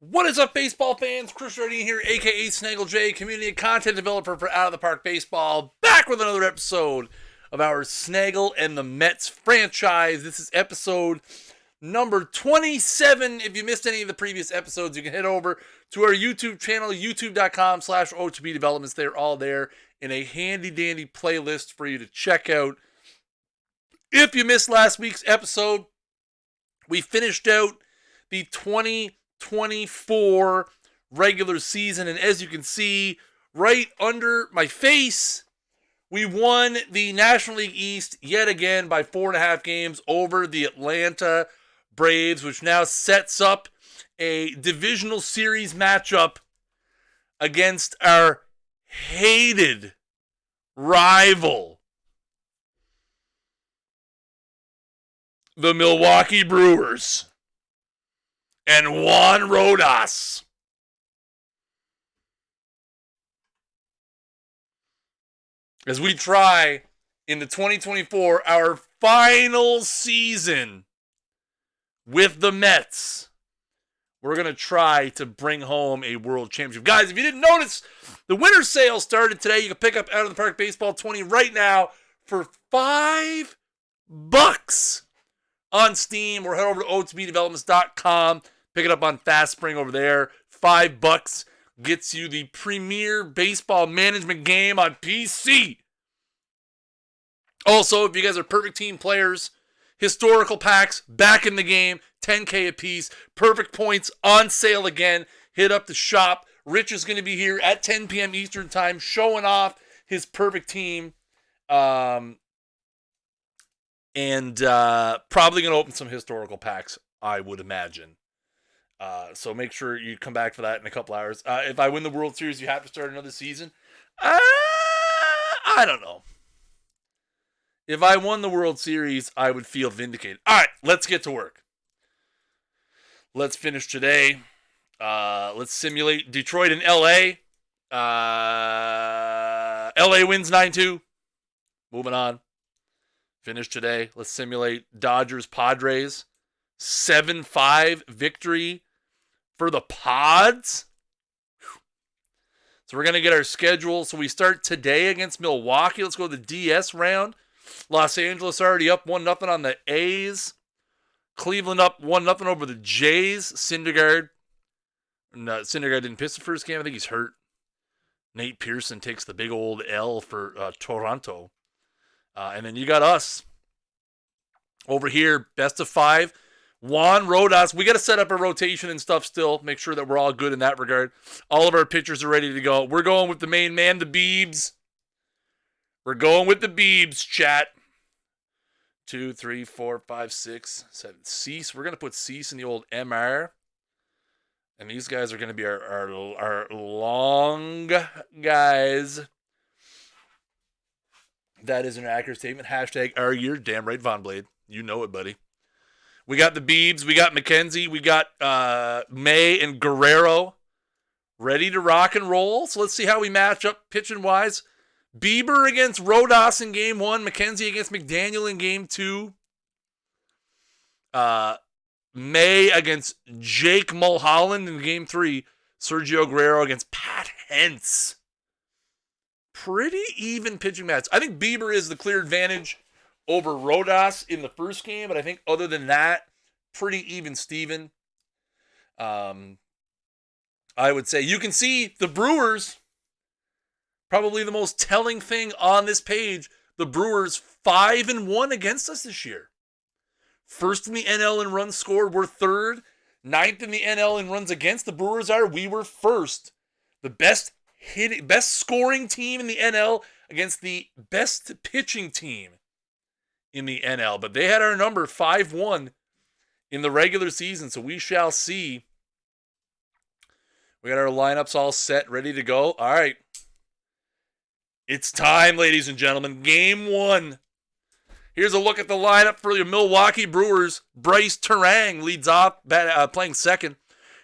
What is up, baseball fans? Chris Rodine here, aka Snaggle J, community and content developer for Out of the Park Baseball, back with another episode of our Snaggle and the Mets franchise. This is episode number 27. If you missed any of the previous episodes, you can head over to our YouTube channel, youtube.com/OOTP developments. They're all there in a handy-dandy playlist for you to check out. If you missed last week's episode, we finished out the 2024 regular season, and as you can see right under my face, we won the National League East yet again by 4.5 games over the Atlanta Braves, which now sets up a divisional series matchup against our hated rival, the Milwaukee Brewers and Juan Rodas. As we try in the 2024, our final season with the Mets, we're going to try to bring home a world championship. Guys, if you didn't notice, the winter sale started today. You can pick up Out of the Park Baseball 20 right now for $5 on Steam, or head over to OOTPdevelopments.com. Pick it up on Fast Spring over there. $5 gets you the premier baseball management game on PC. Also, if you guys are perfect team players, historical packs back in the game, $10K a piece. Perfect points on sale again. Hit up the shop. Rich is going to be here at 10 p.m. Eastern time showing off his perfect team. And probably going to open some historical packs, I would imagine. So make sure you come back for that in a couple hours. If I win the World Series, you have to start another season. I don't know. If I won the World Series, I would feel vindicated. All right, let's get to work. Let's finish today. Let's simulate Detroit and LA. LA wins 9-2. Moving on. Finish today. Let's simulate Dodgers Padres 7-5 victory for the Pods. So we're going to get our schedule. So we start today against Milwaukee. Let's go to the DS round. Los Angeles already up 1-0 on the A's. Cleveland up 1-0 over the Jays. Syndergaard didn't pitch the first game. I think he's hurt. Nate Pearson takes the big old L for Toronto. And then you got us over here, best of 5. Juan Rodas. We got to set up a rotation and stuff still. Make sure that we're all good in that regard. All of our pitchers are ready to go. We're going with the main man, the Beebs. We're going with the Beebs, chat. 2, 3, 4, 5, 6, 7. Cease. We're going to put Cease in the old MR. And these guys are going to be our long guys. That is an accurate statement. Hashtag our year. Damn right, Von Blade. You know it, buddy. We got the Beebs. We got McKenzie. We got May and Guerrero ready to rock and roll. So let's see how we match up pitching-wise. Bieber against Rodas in Game 1. McKenzie against McDaniel in Game 2. May against Jake Mulholland in Game 3. Sergio Guerrero against Pat Hentz. Pretty even pitching match. I think Bieber is the clear advantage over Rodas in the first game, but I think other than that, pretty even Steven. I would say you can see the Brewers, probably the most telling thing on this page. The Brewers 5-1 against us this year. First in the NL in runs scored, we're third. 9th in the NL in runs against. The Brewers are. We were first. The best scoring team in the NL against the best pitching team in the NL. But they had our number 5-1 in the regular season, so we shall see. We got our lineups all set, ready to go. All right. It's time, ladies and gentlemen. Game 1. Here's a look at the lineup for the Milwaukee Brewers. Bryce Terang leads off, playing second.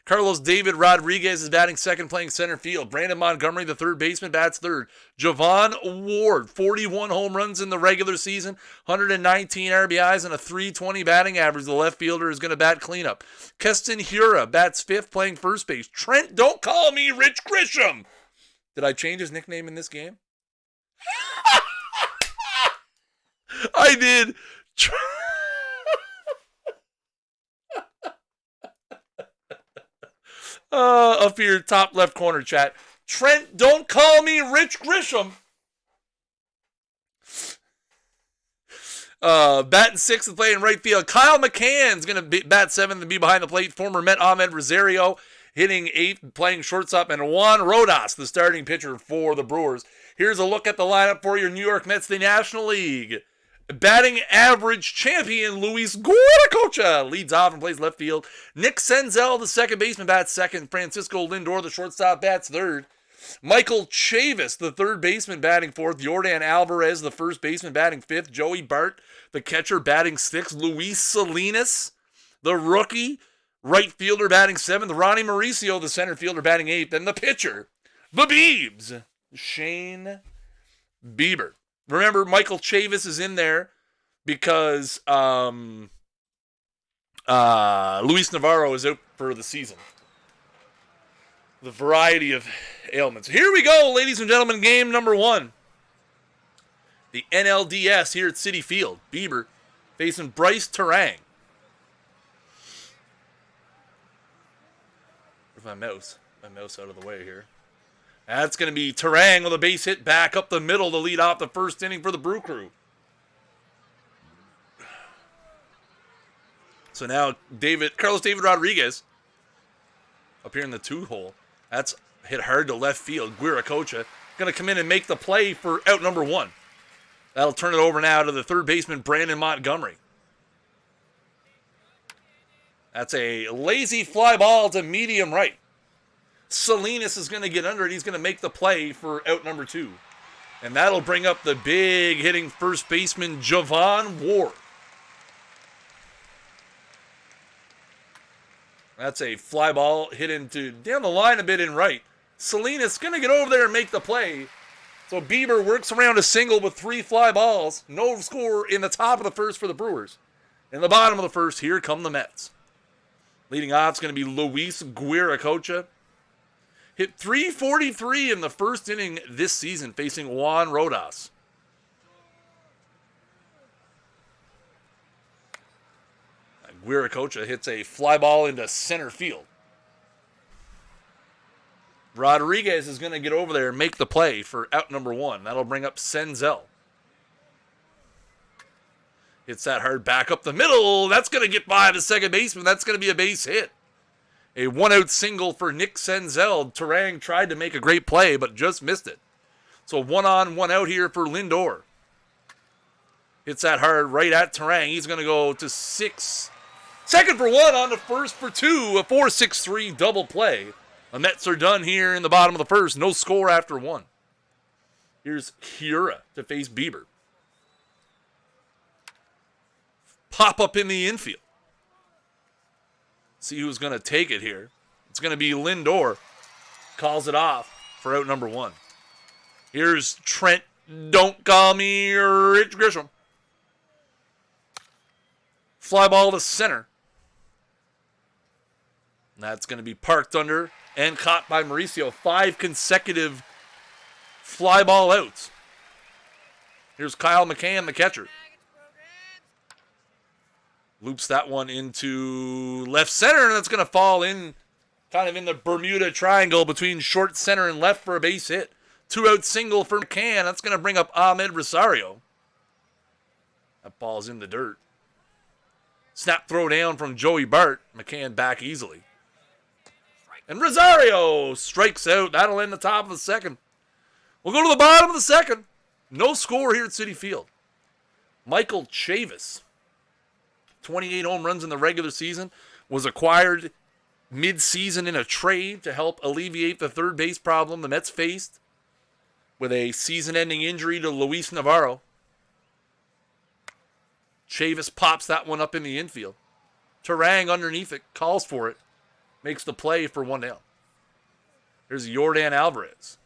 Carlos David Rodriguez is batting second, playing center field. Brandon Montgomery, the third baseman, bats third. Javon Ward, 41 home runs in the regular season, 119 RBIs, and a .320 batting average. The left fielder is going to bat cleanup. Keston Hiura bats fifth, playing first base. Trent, don't call me Rich Grisham. Did I change his nickname in this game? I did. Up here, top left corner chat. Trent, don't call me Rich Grisham. Batting sixth and playing right field. Kyle McCann's going to bat seventh and be behind the plate. Former Met Ahmed Rosario hitting eighth, playing shortstop. And Juan Rodas, the starting pitcher for the Brewers. Here's a look at the lineup for your New York Mets, the National League. Batting average champion Luis Guaracocha leads off and plays left field. Nick Senzel, the second baseman, bats second. Francisco Lindor, the shortstop, bats third. Michael Chavis, the third baseman, batting fourth. Yordan Alvarez, the first baseman, batting fifth. Joey Bart, the catcher, batting sixth. Luis Salinas, the rookie, right fielder, batting seventh. Ronnie Mauricio, the center fielder, batting eighth. And the pitcher, the Biebs, Shane Bieber. Remember, Michael Chavis is in there because Luis Navarro is out for the season. The variety of ailments. Here we go, ladies and gentlemen, game number one. The NLDS here at Citi Field. Bieber facing Bryce Terang. Where's my mouse? My mouse out of the way here. That's going to be Terang with a base hit back up the middle to lead off the first inning for the Brew Crew. So now Carlos David Rodriguez up here in the two-hole. That's hit hard to left field. Guaracocha going to come in and make the play for out number one. That'll turn it over now to the third baseman, Brandon Montgomery. That's a lazy fly ball to medium right. Salinas is going to get under it. He's going to make the play for out number two. And that'll bring up the big hitting first baseman, Javon Ward. That's a fly ball hit into down the line a bit in right. Salinas is going to get over there and make the play. So Bieber works around a single with three fly balls. No score in the top of the first for the Brewers. In the bottom of the first, here come the Mets. Leading off is going to be Luis Guaracocha. Hit .343 in the first inning this season facing Juan Rodas. Guaracocha hits a fly ball into center field. Rodriguez is going to get over there and make the play for out number one. That'll bring up Senzel. Hits that hard back up the middle. That's going to get by the second baseman. That's going to be a base hit. A one-out single for Nick Senzel. Terang tried to make a great play, but just missed it. So one on, one out here for Lindor. Hits that hard right at Terang. He's going to go to six. Second for one, on to first for two. A 4-6-3 double play. The Mets are done here in the bottom of the first. No score after one. Here's Hiura to face Bieber. Pop up in the infield. See who's going to take it here. It's going to be Lindor. Calls it off for out number one. Here's Trent. Don't call me Rich Grisham. Fly ball to center. And that's going to be parked under and caught by Mauricio. 5 consecutive fly ball outs. Here's Kyle McCann, the catcher. Loops that one into left center, and that's going to fall in kind of in the Bermuda Triangle between short center and left for a base hit. 2-out single for McCann. That's going to bring up Ahmed Rosario. That ball's in the dirt. Snap throw down from Joey Bart. McCann back easily. And Rosario strikes out. That'll end the top of the second. We'll go to the bottom of the second. No score here at Citi Field. Michael Chavis, 28 home runs in the regular season, was acquired mid-season in a trade to help alleviate the third base problem the Mets faced with a season-ending injury to Luis Navarro. Chavis pops that one up in the infield. Terang underneath it, calls for it. makes the play for 1 down. Here's Yordan Alvarez.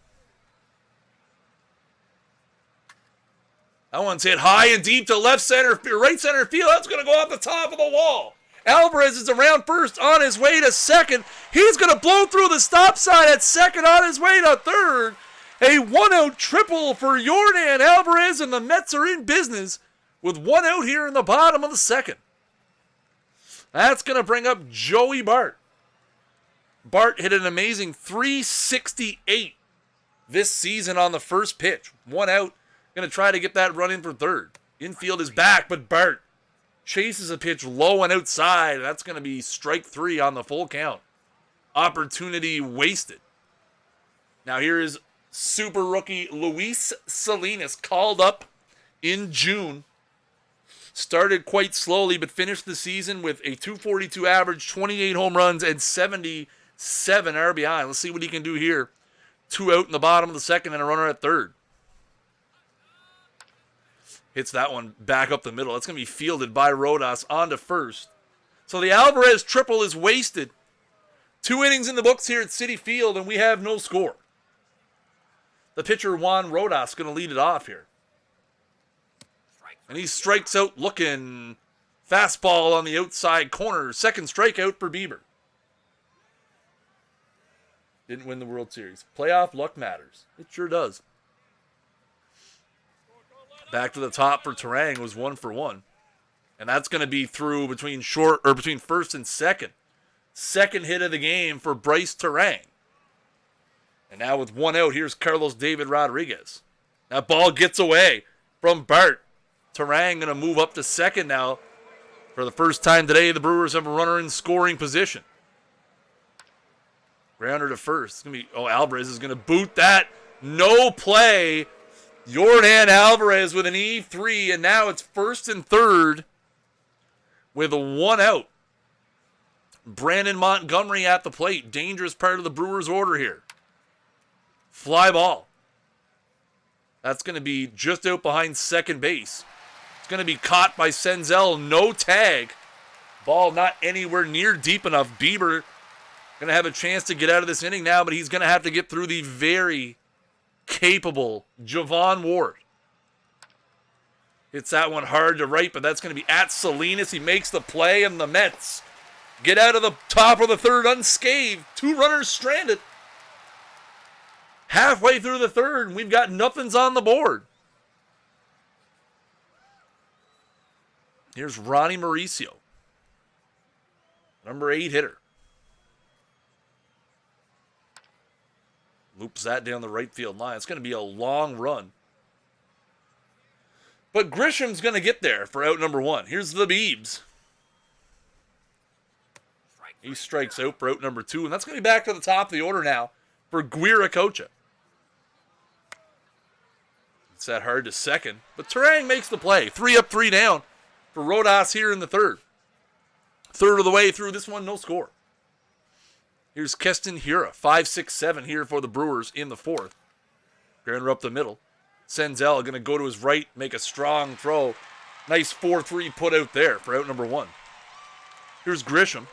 That one's hit high and deep to right center field. That's going to go off the top of the wall. Alvarez is around first, on his way to second. He's going to blow through the stop sign at second, on his way to third. A 1-out triple for Yordan Alvarez, and the Mets are in business with 1 out here in the bottom of the second. That's going to bring up Joey Bart. Bart hit an amazing .368 this season on the first pitch. 1 out. Going to try to get that run in for third. Infield is back, but Bart chases a pitch low and outside. That's going to be strike 3 on the full count. Opportunity wasted. Now here is super rookie Luis Salinas, called up in June. Started quite slowly, but finished the season with a .242 average, 28 home runs, and 77 RBI. Let's see what he can do here. 2 out in the bottom of the second and a runner at third. Hits that one back up the middle. That's going to be fielded by Rodas on to first. So the Alvarez triple is wasted. 2 innings in the books here at Citi Field, and we have no score. The pitcher, Juan Rodas, going to lead it off here. And he strikes out looking. Fastball on the outside corner. Second strikeout for Bieber. Didn't win the World Series. Playoff luck matters. It sure does. Back to the top for Terang was 1 for 1. And that's going to be through between first and second. Second hit of the game for Bryce Terang. And now with 1 out, here's Carlos David Rodriguez. That ball gets away from Bart. Terang going to move up to second now. For the first time today, the Brewers have a runner in scoring position. Grounder to first. It's going to be, Alvarez is going to boot that. No play. Yordan Alvarez with an E3, and now it's first and third with a 1 out. Brandon Montgomery at the plate. Dangerous part of the Brewers' order here. Fly ball. That's going to be just out behind second base. It's going to be caught by Senzel. No tag. Ball not anywhere near deep enough. Bieber going to have a chance to get out of this inning now, but he's going to have to get through the very capable Javon Ward. Hits that one hard to right, but that's going to be at Salinas. He makes the play, and the Mets get out of the top of the third unscathed. 2 runners stranded. Halfway through the third, and we've got nothings on the board. Here's Ronnie Mauricio, number 8 hitter. Loops that down the right field line. It's going to be a long run. But Grisham's going to get there for out number 1. Here's the Biebs. He strikes out for out number 2, and that's going to be back to the top of the order now for Guiracocha. It's that hard to second, but Terang makes the play. 3 up, 3 down for Rodas here in the third. Third of the way through this one, no score. Here's Keston Hiura, 5-6-7 here for the Brewers in the fourth. Grounder up the middle. Senzel going to go to his right, make a strong throw. Nice 4-3 put out there for out number 1. Here's Grisham.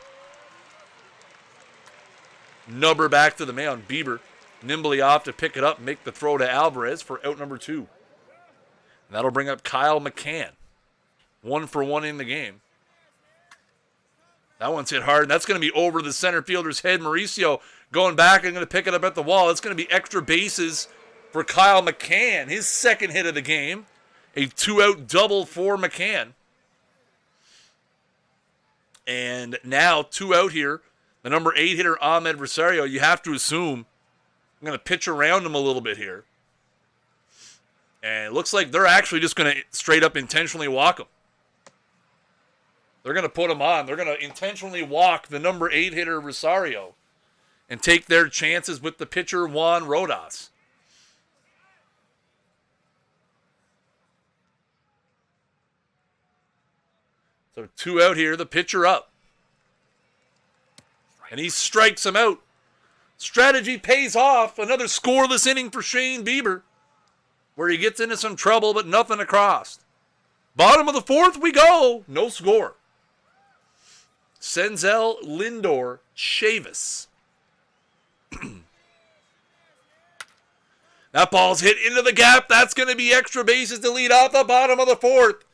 Nubber back to the mound. Bieber nimbly off to pick it up and make the throw to Alvarez for out number 2. And that'll bring up Kyle McCann. 1 for 1 in the game. That one's hit hard, and that's going to be over the center fielder's head. Mauricio going back and going to pick it up at the wall. It's going to be extra bases for Kyle McCann. His second hit of the game. A 2-out double for McCann. And now 2 out here. The number 8 hitter, Ahmed Rosario. You have to assume I'm going to pitch around him a little bit here. And it looks like they're actually just going to straight up intentionally walk him. They're going to put him on. They're going to intentionally walk the number 8 hitter, Rosario, and take their chances with the pitcher, Juan Rodas. So 2 out here, the pitcher up. And he strikes him out. Strategy pays off. Another scoreless inning for Shane Bieber, where he gets into some trouble, but nothing across. Bottom of the fourth we go. No score. Senzel, Lindor, Chavis. That ball's hit into the gap. That's going to be extra bases to lead off the bottom of the fourth.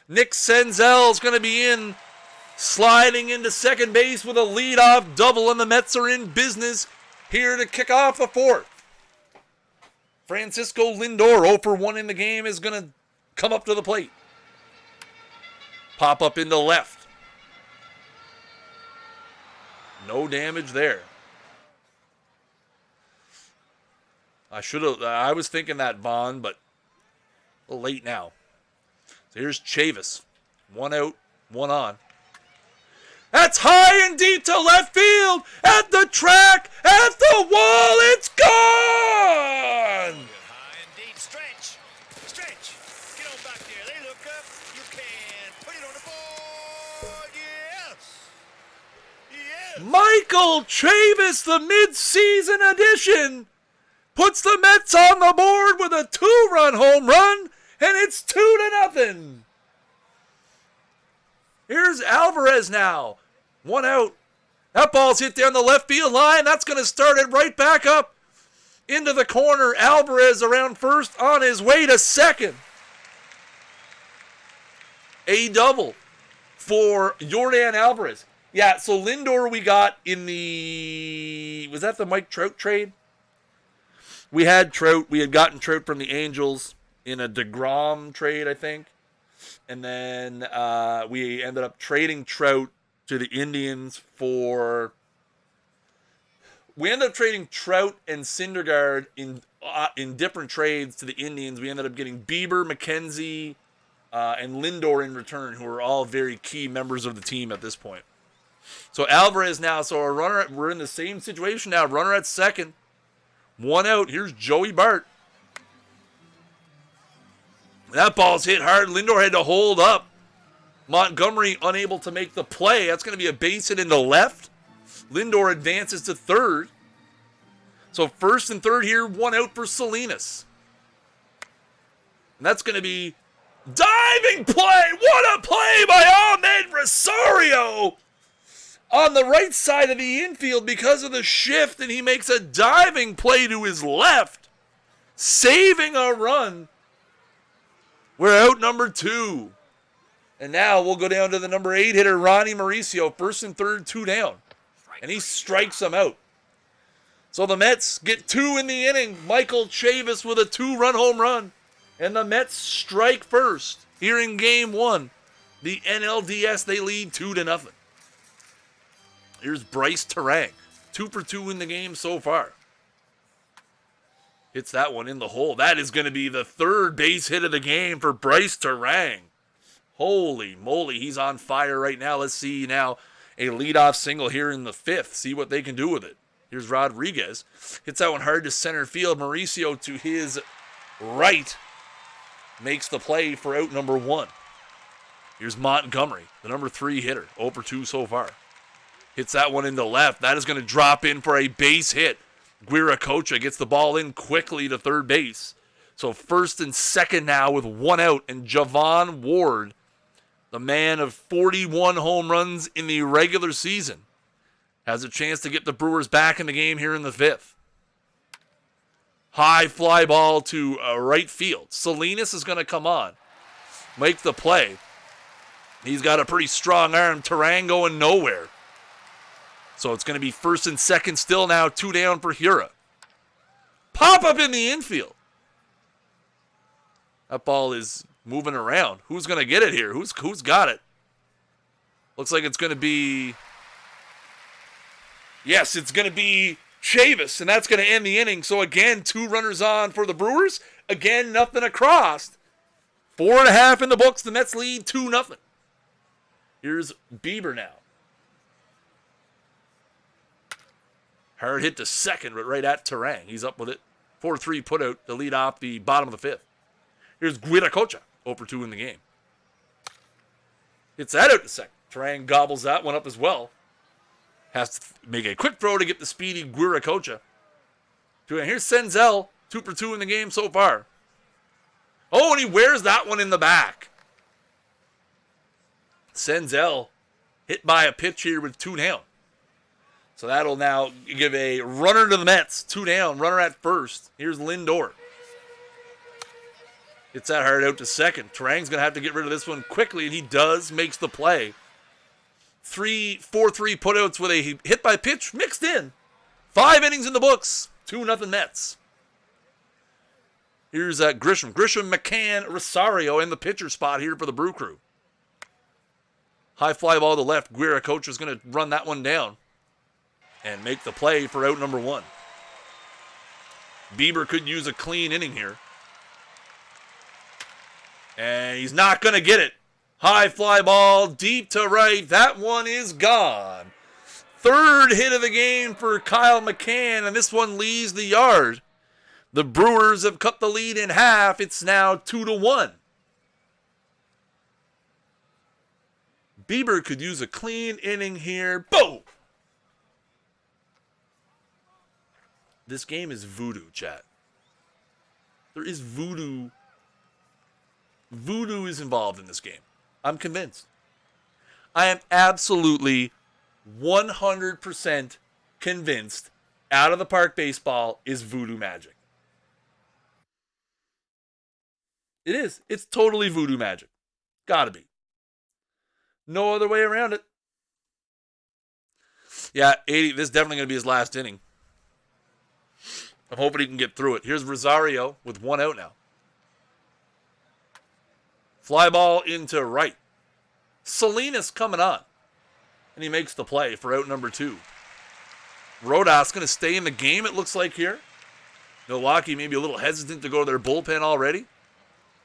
Nick Senzel's going to be in, sliding into second base with a leadoff double, and the Mets are in business here to kick off the fourth. Francisco Lindor, 0 for 1 in the game, is going to come up to the plate. Pop up into left. No damage there. I was thinking that Vaughn, but a little late now. So here's Chavis. 1 out, 1 on. That's high and deep to left field. At the track, at the wall, it's gone! High and deep, stretch. Get on back there. They look up. You can put it on the board. Yes. Michael Chavis, the mid-season addition, puts the Mets on the board with a 2-run home run, and it's 2-0. Here's Alvarez now. 1 out. That ball's hit down the left field line. That's going to start it right back up into the corner. Alvarez around first on his way to second. A double for Yordan Alvarez. Yeah, so Lindor we got in the... Was that the Mike Trout trade? We had Trout. We had gotten Trout from the Angels in a DeGrom trade, I think. And then we ended up trading Trout to the Indians for... We ended up trading Trout and Syndergaard in different trades to the Indians. We ended up getting Bieber, McKenzie, and Lindor in return, who are all very key members of the team at this point. So Alvarez now, we're in the same situation now. Runner at second. 1 out. Here's Joey Bart. That ball's hit hard. Lindor had to hold up. Montgomery unable to make the play. That's going to be a base hit into left. Lindor advances to third. So first and third here, 1 out for Salinas. And that's going to be diving play. What a play by Ahmed Rosario on the right side of the infield because of the shift, and he makes a diving play to his left, saving a run. We're out number 2. And now we'll go down to the number 8 hitter, Ronnie Mauricio, first and third, 2 down. And he strikes him out. So the Mets get 2 in the inning. Michael Chavis with a 2-run home run. And the Mets strike first here in game 1. The NLDS, they lead 2-0. Here's Bryce Terang. 2 for 2 in the game so far. Hits that one in the hole. That is going to be the third base hit of the game for Bryce Terang. Holy moly, he's on fire right now. Let's see now a leadoff single here in the 5th. See what they can do with it. Here's Rodriguez. Hits that one hard to center field. Mauricio to his right makes the play for out number 1. Here's Montgomery, the number 3 hitter. 0 for 2 so far. Hits that one into left. That is going to drop in for a base hit. Guiracocha gets the ball in quickly to third base. So first and second now with 1 out. And Javon Ward, the man of 41 home runs in the regular season, has a chance to get the Brewers back in the game here in the 5th. High fly ball to right field. Salinas is going to come on, make the play. He's got a pretty strong arm. Terang going nowhere. So it's going to be first and second still now, 2 down for Hura. Pop up in the infield. That ball is moving around. Who's going to get it here? Who's got it? Looks like it's going to be... Yes, it's going to be Chavis, and that's going to end the inning. So again, 2 runners on for the Brewers. Again, nothing across. 4.5 in the books. The Mets lead 2-0. Here's Bieber now. Hard hit to second, but right at Terang. He's up with it. 4-3 put out to lead off the bottom of the 5th. Here's Guiracocha, 0 for 2 in the game. Hits that out to second. Terang gobbles that one up as well. Has to make a quick throw to get the speedy Guiracocha. And here's Senzel, 2 for 2 in the game so far. Oh, and he wears that one in the back. Senzel hit by a pitch here with 2 down. So that'll now give a runner to the Mets. 2 down, runner at first. Here's Lindor. Gets that hard out to second. Terang's going to have to get rid of this one quickly, and he does. Makes the play. 4-3 putouts with a hit by pitch mixed in. 5 innings in the books. 2-0 Mets. Here's Grisham. Grisham, McCann, Rosario in the pitcher spot here for the Brew Crew. High fly ball to left. Guerra coach is going to run that one down and make the play for out number 1. Bieber could use a clean inning here. And he's not going to get it. High fly ball, deep to right. That one is gone. 3rd hit of the game for Kyle McCann, and this one leaves the yard. The Brewers have cut the lead in half. It's now 2-1. Bieber could use a clean inning here. Boom! This game is voodoo, chat. There is voodoo. Voodoo is involved in this game. I'm convinced. I am absolutely 100% convinced out of the park baseball is voodoo magic. It is. It's totally voodoo magic. Gotta be. No other way around it. Yeah, 80. This is definitely going to be his last inning. I'm hoping he can get through it. Here's Rosario with 1 out now. Fly ball into right. Salinas coming on. And he makes the play for out number 2. Rodas going to stay in the game, it looks like here. Milwaukee maybe a little hesitant to go to their bullpen already.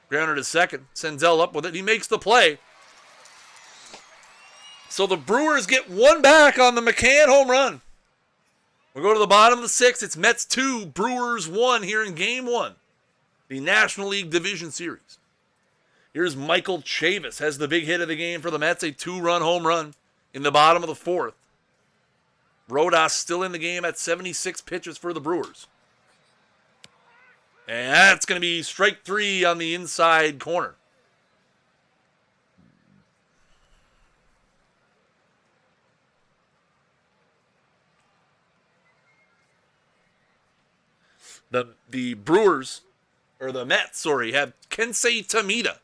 Grounder to second. Senzel up with it. He makes the play. So the Brewers get 1 back on the McCann home run. We'll go to the bottom of the 6th. It's Mets 2, Brewers 1 here in Game 1. The National League Division Series. Here's Michael Chavis. Has the big hit of the game for the Mets. A 2-run home run in the bottom of the 4th. Rodas still in the game at 76 pitches for the Brewers. And that's going to be strike 3 on the inside corner. The Brewers, or the Mets, have Kensei Tamita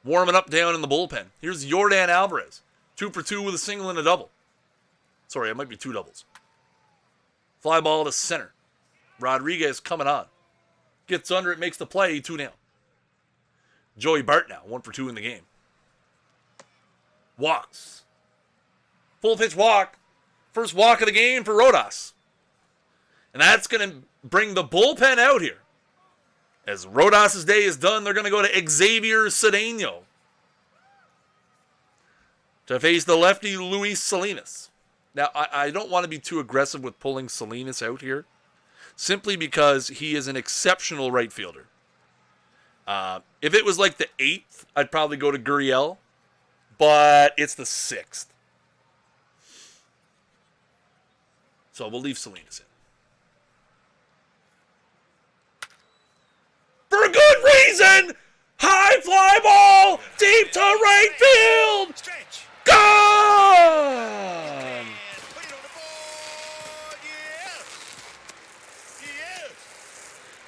warming up down in the bullpen. Here's Yordan Alvarez. 2 for 2 with a single and a double. Sorry, it might be 2 doubles. Fly ball to center. Rodriguez coming on. Gets under it, makes the play, 2 down. Joey Bart now, 1 for 2 in the game. Walks. Full pitch walk. First walk of the game for Rodas. And that's going to bring the bullpen out here. As Rodas' day is done, they're going to go to Xavier Cedeno to face the lefty Luis Salinas. Now, I don't want to be too aggressive with pulling Salinas out here, simply because he is an exceptional right fielder. If it was like the 8th, I'd probably go to Gurriel, but it's the 6th. So we'll leave Salinas in. For a good reason! High fly ball! Deep to right field! Stretch. Gone! Put it on the board. Yes.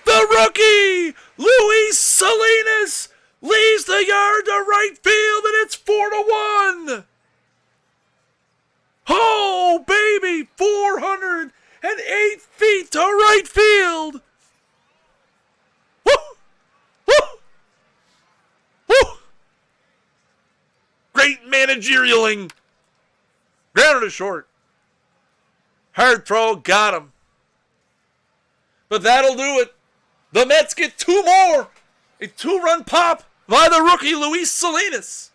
The rookie, Luis Salinas, leaves the yard to right field, and it's 4-1. Oh, baby, 408 feet to right field. Woo! Woo! Woo! Great managerialing. Grounded to short. Hard throw, got him. But that'll do it. The Mets get 2 more. A 2-run pop by the rookie Luis Salinas.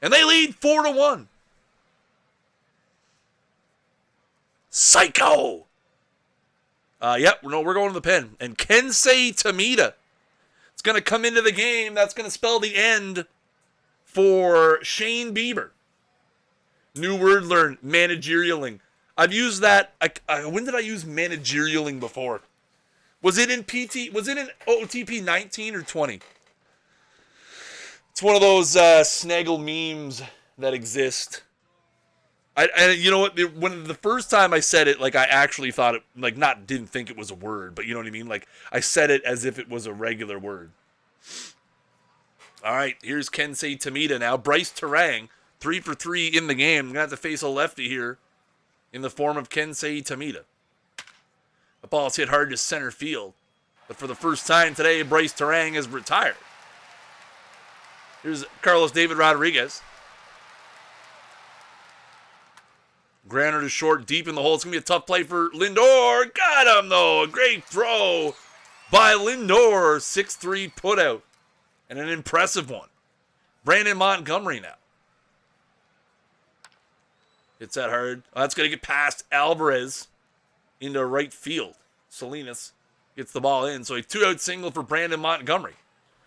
And they lead 4-1. Psycho. We're going to the pen. And Kensei Tamita. It's going to come into the game. That's going to spell the end for Shane Bieber. New word learned, managerialing. I've used that. When did I use managerialing before? Was it in PT? Was it in OOTP 19 or 20? It's one of those Snaggle memes that exist. You know what? When the first time I said it, like I actually thought it, like didn't think it was a word, but you know what I mean? Like I said it as if it was a regular word. All right, here's Kensei Tamita now. Bryce Terang, 3 for 3 in the game. Gonna have to face a lefty here in the form of Kensei Tamita. The ball's hit hard to center field, but for the first time today, Bryce Terang is retired. Here's Carlos David Rodriguez. Grounder to short, deep in the hole. It's going to be a tough play for Lindor. Got him, though. A great throw by Lindor. 6-3 putout. And an impressive one. Brandon Montgomery now. Hits that hard. Oh, that's going to get past Alvarez into right field. Salinas gets the ball in. So a 2-out single for Brandon Montgomery.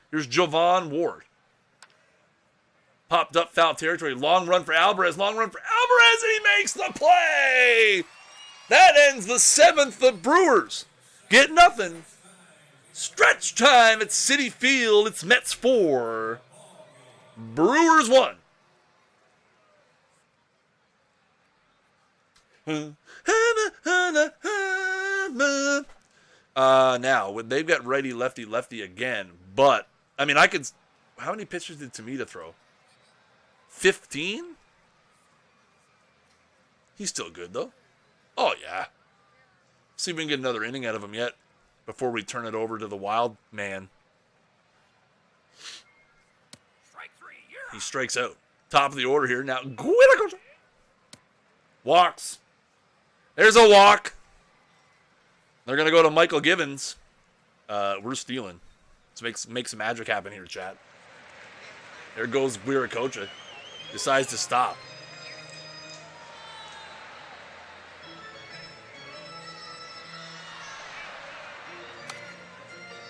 Here's Javon Ward. Popped up foul territory. Long run for Alvarez. Long run for Alvarez, and he makes the play. That ends the 7th. The Brewers get nothing. Stretch time at Citi Field. It's Mets 4. Brewers 1. Now, they've got righty, lefty, lefty again. But, I mean, how many pitches did Tamita throw? 15? He's still good, though. Oh, yeah. See if we can get another inning out of him yet before we turn it over to the wild man. He strikes out. Top of the order here. Now, walks. There's a walk. They're going to go to Michael Givens. We're stealing. Let's make some magic happen here, chat. There goes Wiracocha. Decides to stop.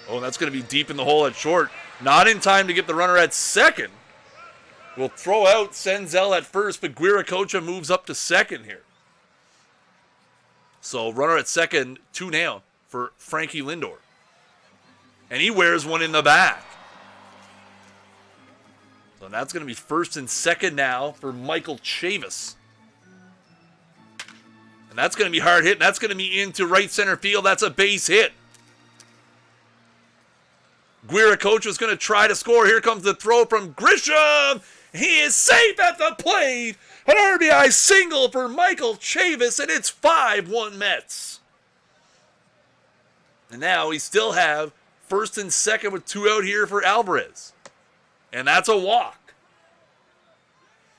Oh, that's going to be deep in the hole at short. Not in time to get the runner at second. We'll throw out Senzel at first, but Wiracocha moves up to second here. So runner at second, 2 down for Frankie Lindor. And he wears one in the back. So that's going to be first and second now for Michael Chavis. And that's going to be hard hit. And that's going to be into right center field. That's a base hit. Wiracocha is going to try to score. Here comes the throw from Grisham. He is safe at the plate. An RBI single for Michael Chavis, and it's 5-1 Mets. And now we still have first and second with 2 out here for Alvarez. And that's a walk.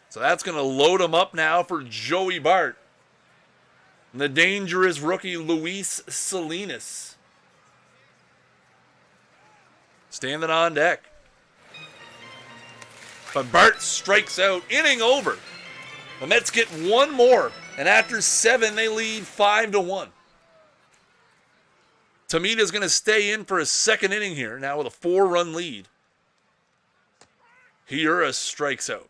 So that's going to load him up now for Joey Bart. And the dangerous rookie Luis Salinas. Standing on deck. But Bart strikes out. Inning over. The Mets get one more. And after 7, they lead 5-1. Tamita's going to stay in for a second inning here. Now with a 4-run lead. Hiura strikes out.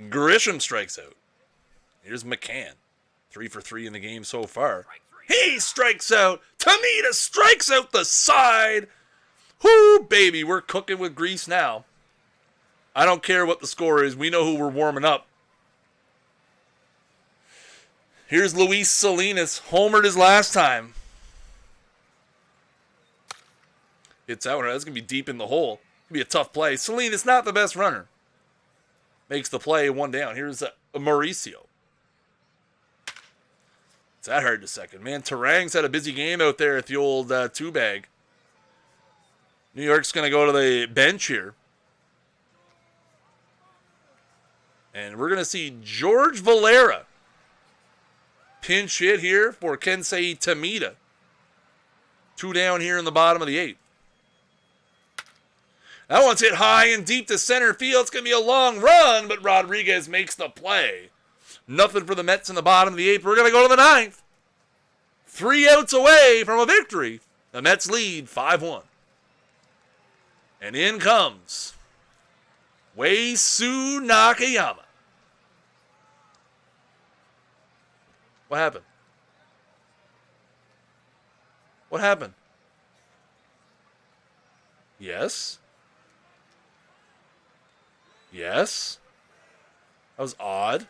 Grisham strikes out. Here's McCann. 3 for 3 in the game so far. He strikes out. Tamita strikes out the side. Whoo, baby, we're cooking with grease now. I don't care what the score is. We know who we're warming up. Here's Luis Salinas. Homered his last time. It's out. That's going to be deep in the hole. It's going to be a tough play. Salinas not the best runner. Makes the play, 1 down. Here's Mauricio. It's that hard to second. Man, Terang's had a busy game out there at the old 2-bag. New York's going to go to the bench here. And we're going to see George Valera pinch hit here for Kensei Tamita. 2 down here in the bottom of the 8th. That one's hit high and deep to center field. It's going to be a long run, but Rodriguez makes the play. Nothing for the Mets in the bottom of the 8th. We're going to go to the 9th. 3 outs away from a victory. The Mets lead 5-1. And in comes Wei-Su Nakayama. What happened? What happened? Yes? Yes. That was odd.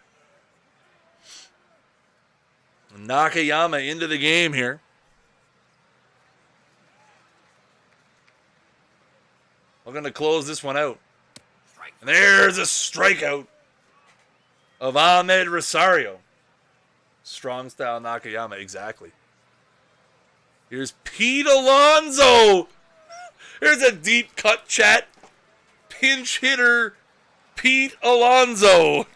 Nakayama into the game here. We're going to close this one out. And there's a strikeout of Ahmed Rosario. Strong style Nakayama, exactly. Here's Pete Alonso. Here's a deep cut, chat. Pinch hitter Pete Alonso.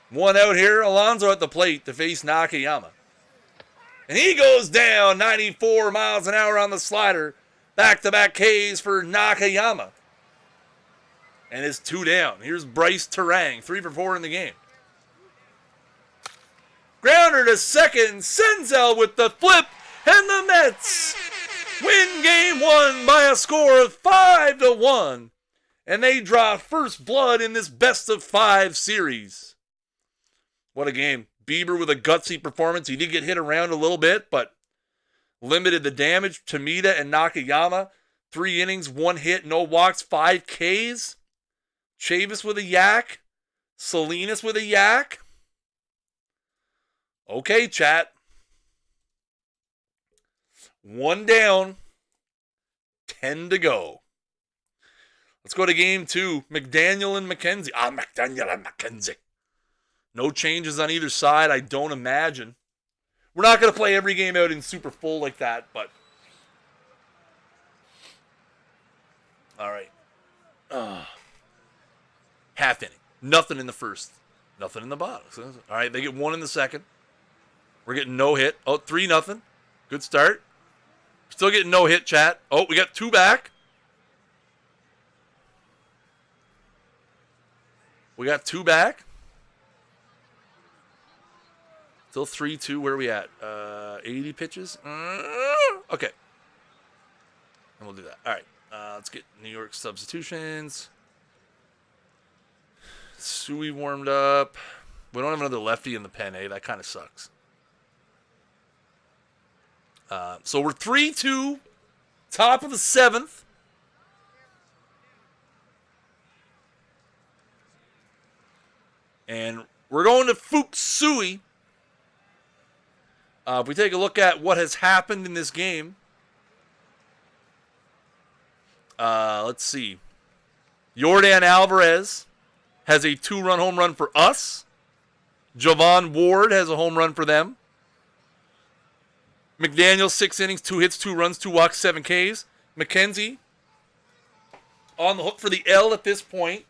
One out here. Alonso at the plate to face Nakayama. And he goes down 94 miles an hour on the slider. Back-to-back Ks for Nakayama. And it's 2 down. Here's Bryce Terang, 3 for 4 in the game. Grounder to second. Senzel with the flip. And the Mets win game 1 by a score of 5-1. And they draw first blood in this best-of-5 series. What a game. Bieber with a gutsy performance. He did get hit around a little bit, but limited the damage. Tomita and Nakayama, 3 innings, 1 hit, no walks, 5 Ks. Chavis with a yak. Salinas with a yak. Okay, chat. 1 down, 10 to go. Let's go to game 2. McDaniel and McKenzie. McDaniel and McKenzie. No changes on either side, I don't imagine. We're not going to play every game out in super full like that, but... All right. Half inning. Nothing in the first. Nothing in the bottom. All right, they get 1 in the second. We're getting no hit. 3-0. Good start. Still getting no hit, chat. We got 2 back. We got 2 back. Still 3-2. Where are we at? 80 pitches? Okay. And we'll do that. All right. Let's get New York substitutions. Sui warmed up. We don't have another lefty in the pen, eh? That kind of sucks. So we're 3-2. Top of the 7th. And we're going to Fukusui. If we take a look at what has happened in this game, let's see. Yordan Alvarez has a 2-run home run for us. Javon Ward has a home run for them. McDaniel, 6 innings, 2 hits, 2 runs, 2 walks, 7 Ks. McKenzie on the hook for the L at this point.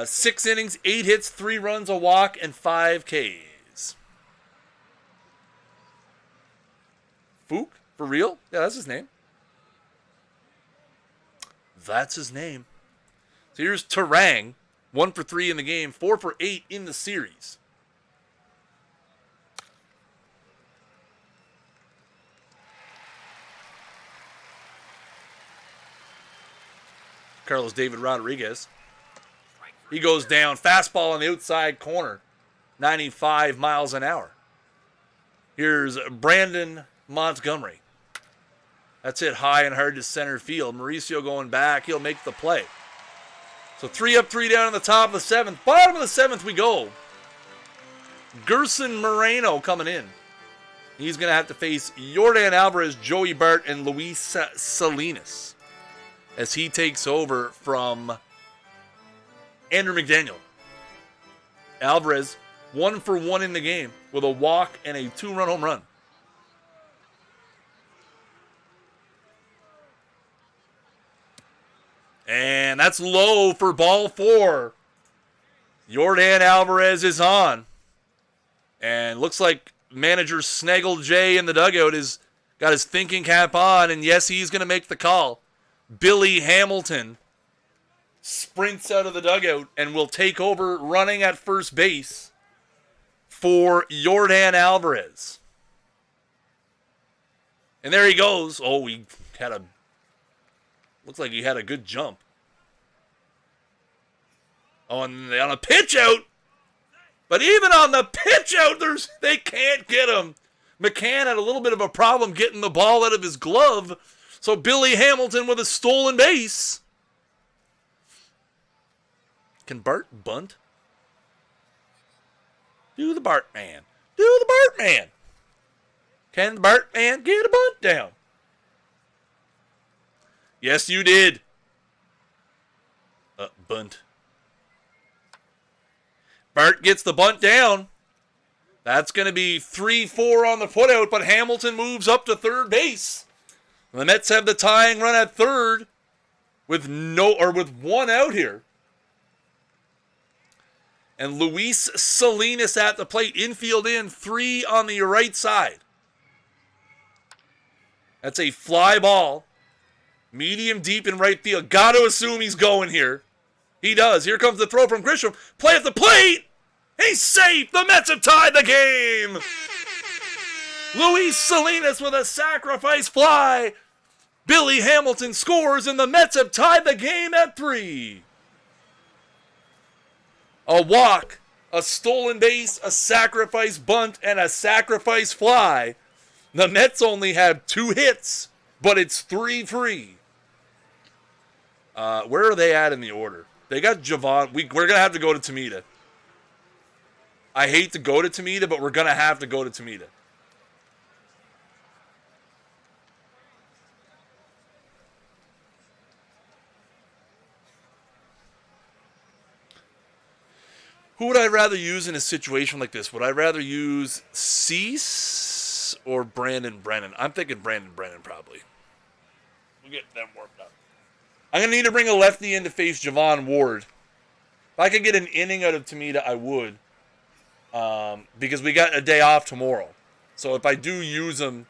6 innings, 8 hits, 3 runs, a walk, and 5 Ks. Fook? For real? Yeah, that's his name. That's his name. So here's Terang. 1 for 3 in the game, 4 for 8 in the series. Carlos David Rodriguez. He goes down. Fastball on the outside corner. 95 miles an hour. Here's Brandon Montgomery. That's hit high and hard to center field. Mauricio going back. He'll make the play. So 3 up, 3 down in the top of the 7th. Bottom of the 7th we go. Gerson Moreno coming in. He's going to have to face Yordan Alvarez, Joey Bart, and Luis Salinas as he takes over from Andrew McDaniel. Alvarez, 1 for 1 in the game with a walk and a 2-run home run. And that's low for ball 4. Yordan Alvarez is on. And looks like manager Snaggle J in the dugout has got his thinking cap on. And yes, he's going to make the call. Billy Hamilton sprints out of the dugout and will take over running at first base for Yordan Alvarez. And there he goes. Oh, he had a... Looks like he had a good jump. On a pitch out. But even on the pitch out, they can't get him. McCann had a little bit of a problem getting the ball out of his glove. So Billy Hamilton with a stolen base. Can Bart bunt? Do the Bart man. Do the Bart man. Can the Bart man get a bunt down? Yes, you did. Bunt. Bart gets the bunt down. That's going to be 3-4 on the putout, but Hamilton moves up to third base. The Mets have the tying run at third with one out here. And Luis Salinas at the plate, infield in, 3 on the right side. That's a fly ball. Medium deep in right field. Got to assume he's going here. He does. Here comes the throw from Grisham. Play at the plate. He's safe. The Mets have tied the game. Luis Salinas with a sacrifice fly. Billy Hamilton scores, and the Mets have tied the game at 3. A walk, a stolen base, a sacrifice bunt, and a sacrifice fly. The Mets only have 2 hits, but it's 3-3. Where are they at in the order? They got Javon. We're going to have to go to Tomita. I hate to go to Tomita, but we're going to have to go to Tomita. Who would I rather use in a situation like this? Would I rather use Cease or Brandon Brennan? I'm thinking Brandon Brennan probably. We'll get them warmed up. I'm going to need to bring a lefty in to face Javon Ward. If I could get an inning out of Tomita, I would. Because we got a day off tomorrow. So if I do use him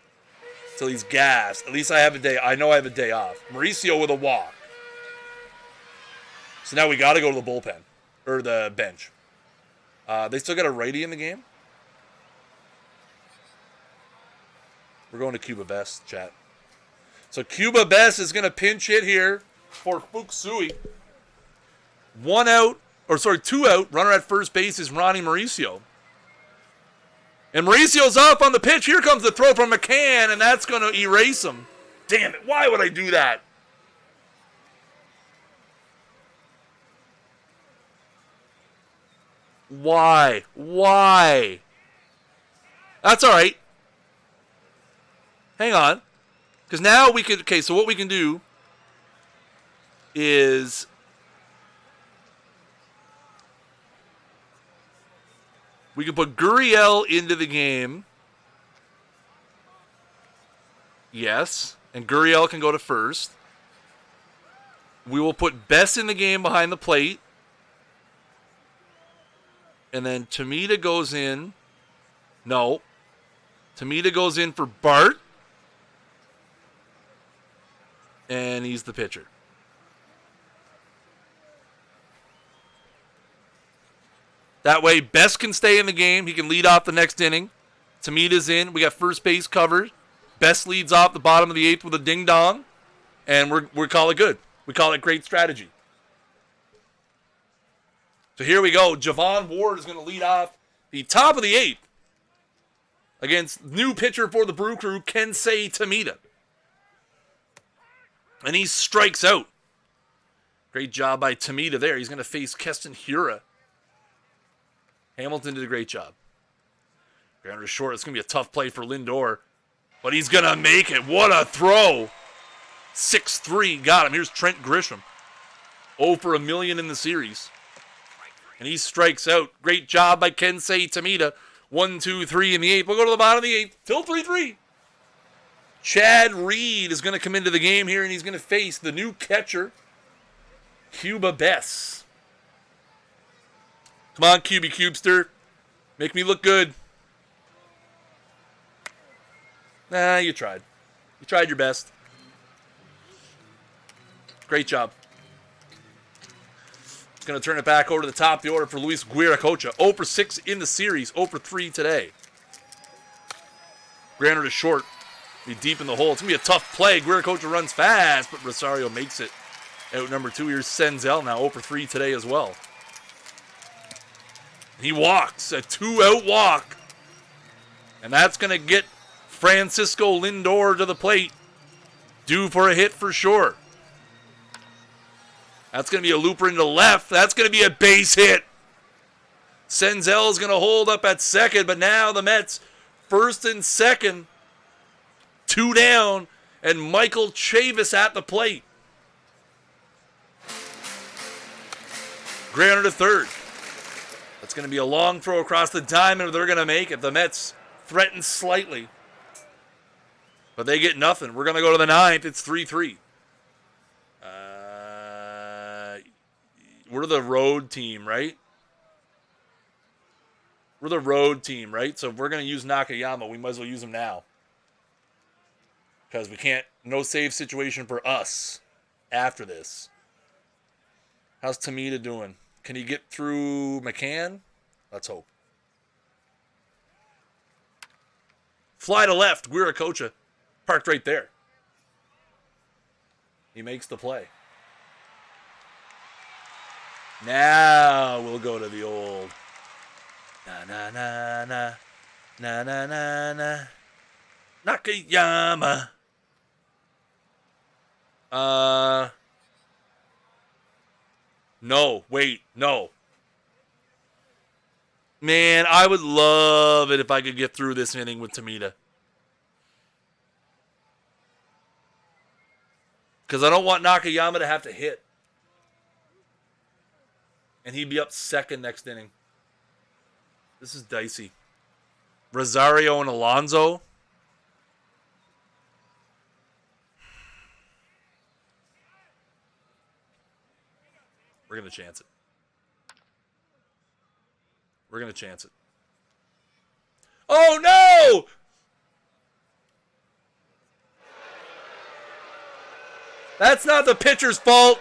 till he's gassed, at least I have a day. I know I have a day off. Mauricio with a walk. So now we got to go to the bullpen. Or the bench. They still got a righty in the game? We're going to Cuba Best, chat. So Cuba Best is going to pinch hit here for Fuksui. 2 out. Runner at first base is Ronnie Mauricio. And Mauricio's up on the pitch. Here comes the throw from McCann, and that's going to erase him. Damn it. Why would I do that? Why? That's all right. Hang on. Because now we could... Okay, so what we can do is... We can put Gurriel into the game. Yes. And Gurriel can go to first. We will put Bess in the game behind the plate. And then Tomita goes in. No. Tomita goes in for Bart. And he's the pitcher. That way, Best can stay in the game. He can lead off the next inning. Tomita's in. We got first base covered. Best leads off the bottom of the 8th with a ding-dong. And we call it good. We call it great strategy. So here we go. Javon Ward is going to lead off the top of the 8th against new pitcher for the Brew Crew, Kensei Tomita. And he strikes out. Great job by Tomita there. He's going to face Keston Hiura. Hamilton did a great job. Grounder short. It's going to be a tough play for Lindor. But he's going to make it. What a throw. 6-3. Got him. Here's Trent Grisham. 0 for a million in the series. And he strikes out. Great job by Kensei Tomita. 1, 2, 3 in the 8th. We'll go to the bottom of the 8th. Still 3-3. Chad Reed is going to come into the game here, and he's going to face the new catcher, Cuba Bess. Come on, QB Cubester. Make me look good. Nah, you tried. You tried your best. Great job. It's going to turn it back over to the top of the order for Luis Guiracocha. 0 for 6 in the series. 0 for 3 today. Grounder to short. Be deep in the hole. It's going to be a tough play. Guiracocha runs fast, but Rosario makes it. Out number 2, here's Senzel now. 0 for 3 today as well. He walks. A 2-out walk. And that's going to get Francisco Lindor to the plate. Due for a hit for sure. That's going to be a looper into left. That's going to be a base hit. Senzel's going to hold up at second, but now the Mets first and second. 2 down, and Michael Chavis at the plate. Grounder to third. That's going to be a long throw across the diamond. They're going to make it. The Mets threaten slightly, but they get nothing. We're going to go to the ninth. It's 3-3. We're the road team, right? We're the road team, right? So if we're going to use Nakayama, we might as well use him now. Because we can't, no save situation for us after this. How's Tamita doing? Can he get through McCann? Let's hope. Fly to left. Guiracocha parked right there. He makes the play. Now we'll go to the old na Nakayama. No, wait, no. Man, I would love it if I could get through this inning with Tamita. Because I don't want Nakayama to have to hit. And he'd be up second next inning. This is dicey. Rosario and Alonso. We're going to chance it. We're going to chance it. Oh, no! That's not the pitcher's fault.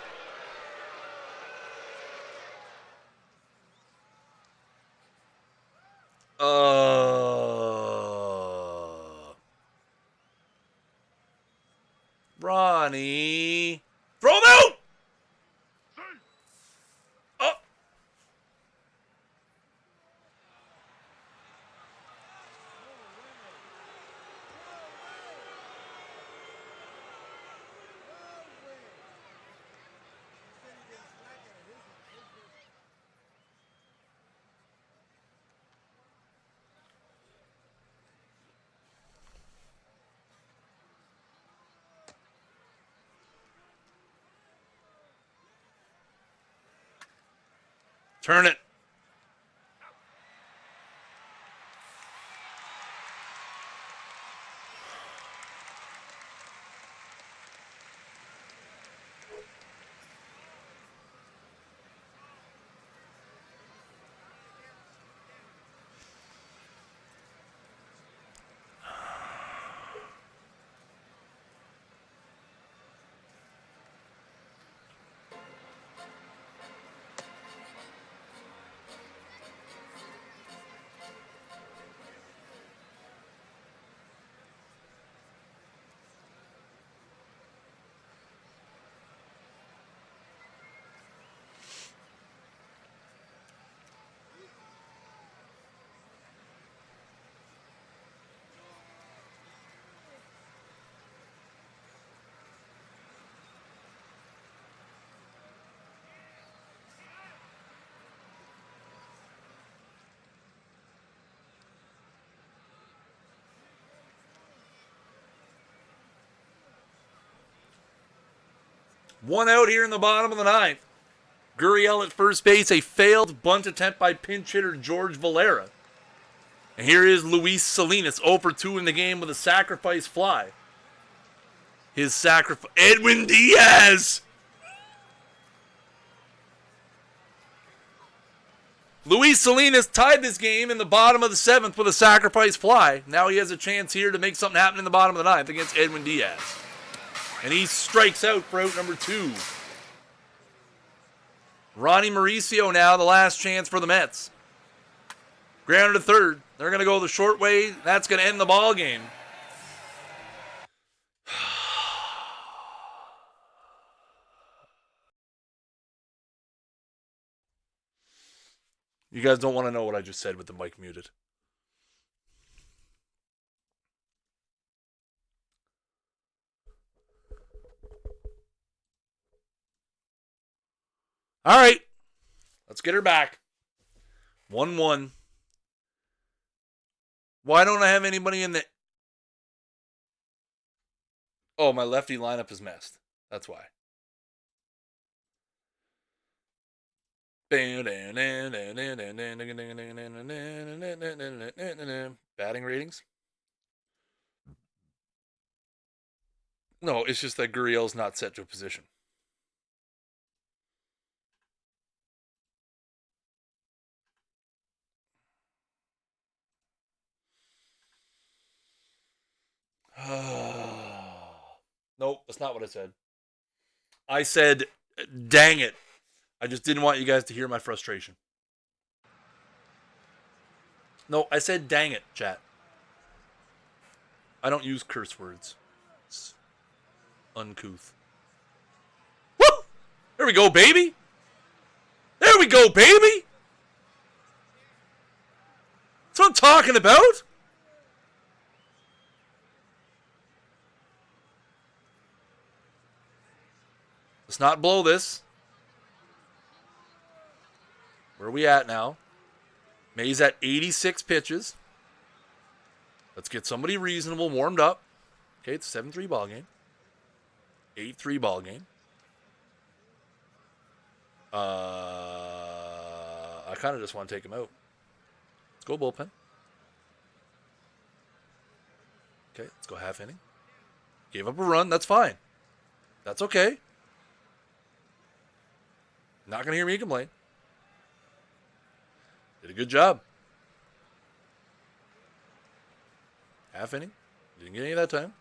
Ronnie. Throw him out! Oh. Turn it. One out here in the bottom of the ninth. Gurriel at first base, a failed bunt attempt by pinch hitter George Valera. And here is Luis Salinas, 0 for 2 in the game with a sacrifice fly. His sacrifice, Edwin Diaz! Luis Salinas tied this game in the bottom of the 7th with a sacrifice fly. Now he has a chance here to make something happen in the bottom of the 9th against Edwin Diaz. And he strikes out for out number 2. Ronnie Mauricio now, the last chance for the Mets. Grounder to third. They're going to go the short way. That's going to end the ball game. You guys don't want to know what I just said with the mic muted. All right. Let's get her back. 1-1. Why don't I have anybody in the... Oh, my lefty lineup is messed. That's why. Batting ratings? No, it's just that Gurriel's not set to a position. Nope, that's not what I said. I said, dang it. I just didn't want you guys to hear my frustration. No, I said dang it, chat. I don't use curse words. It's uncouth. Woo! There we go, baby. There we go, baby. That's what I'm talking about. Let's not blow this. Where are we at now? May's at 86 pitches. Let's get somebody reasonable warmed up. Okay, it's a 7-3 ball game. 8-3 ball game. I kind of just want to take him out. Let's go bullpen. Okay, let's go half inning. Gave up a run. That's fine. That's okay. Not going to hear me complain. Did a good job. Half inning. Didn't get any of that time.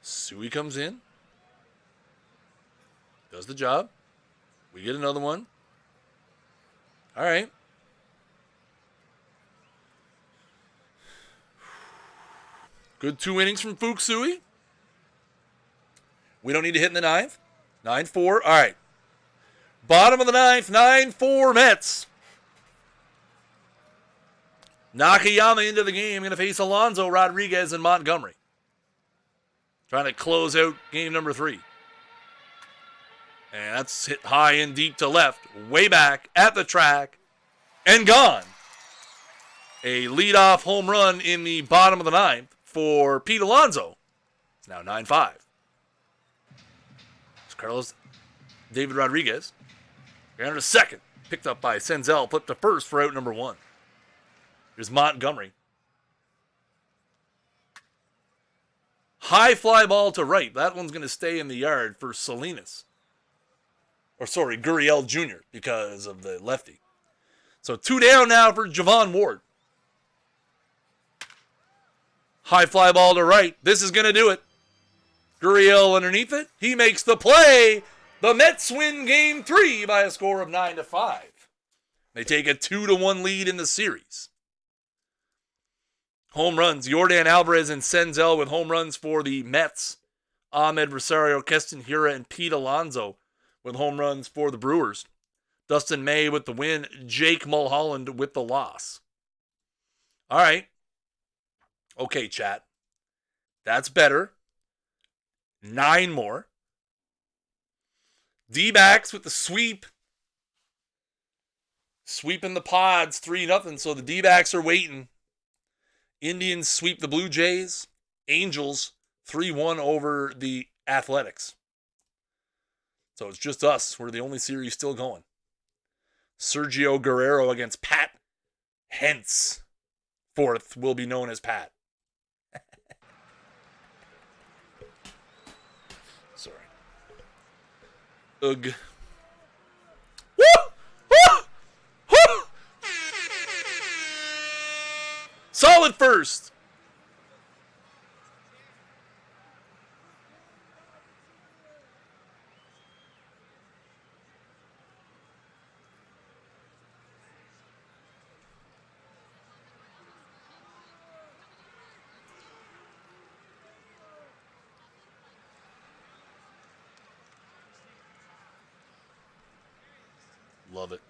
Suey comes in. Does the job. We get another one. All right. Good 2 innings from Fuksui. We don't need to hit in the 9th. 9-4. All right. Bottom of the 9th. 9-4 Mets. Nakayama into the game. Going to face Alonso, Rodriguez, and Montgomery. Trying to close out game number 3. And that's hit high and deep to left. Way back at the track. And gone. A leadoff home run in the bottom of the 9th for Pete Alonso. It's now 9-5. It's Carlos David Rodriguez. Grounded to second. Picked up by Senzel. Flipped to first for out number 1. Here's Montgomery. High fly ball to right. That one's going to stay in the yard for Salinas. Or sorry, Gurriel Jr. because of the lefty. So 2 down now for Javon Ward. High fly ball to right. This is going to do it. Gurriel underneath it. He makes the play. The Mets win game 3 by a score of 9-5. They take a 2-1 lead in the series. Home runs. Yordan Alvarez and Senzel with home runs for the Mets. Ahmed Rosario, Keston Hiura, and Pete Alonso with home runs for the Brewers. Dustin May with the win. Jake Mulholland with the loss. All right. Okay, chat. That's better. 9 more. D-backs with the sweep. Sweeping the Pods 3-0. So the D-backs are waiting. Indians sweep the Blue Jays. Angels 3-1 over the Athletics. So it's just us. We're the only series still going. Sergio Guerrero against Pat Hentz. 4th will be known as Pat. Sorry. Ugh. Woo! Woo! Woo! Solid first. Love it.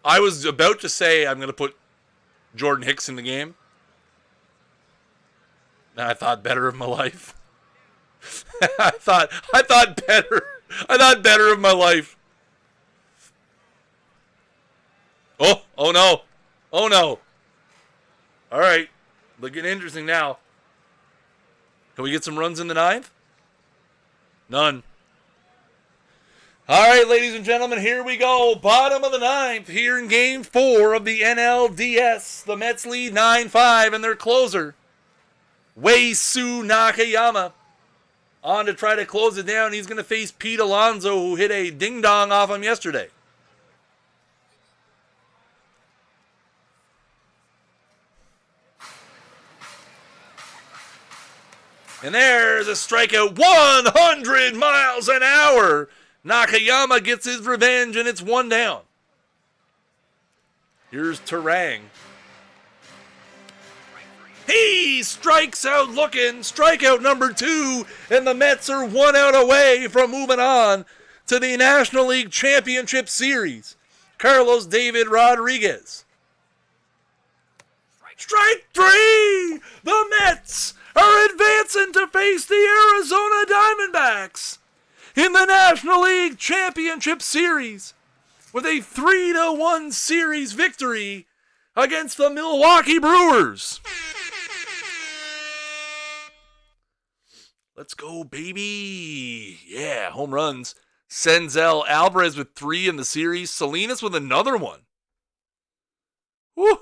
I was about to say I'm going to put Jordan Hicks in the game. And I thought better of my life. I thought better. I thought better of my life. Oh no. Oh no. All right. Looking interesting now. Can we get some runs in the ninth? None. All right, ladies and gentlemen, here we go. Bottom of the ninth here in Game 4 of the NLDS. The Mets lead 9-5, and their closer, Wei-Su Nakayama, on to try to close it down. He's going to face Pete Alonso, who hit a ding-dong off him yesterday. And there's a strikeout, 100 miles an hour. Nakayama gets his revenge, and it's one down. Here's Terang. He strikes out looking. Strikeout number 2, and the Mets are 1 out away from moving on to the National League Championship Series. Carlos David Rodriguez. Strike 3! The Mets are advancing to face the Arizona Diamondbacks in the National League Championship Series with a 3-1 series victory against the Milwaukee Brewers. Let's go, baby. Yeah, home runs. Senzel Alvarez with 3 in the series. Salinas with another one. Woo!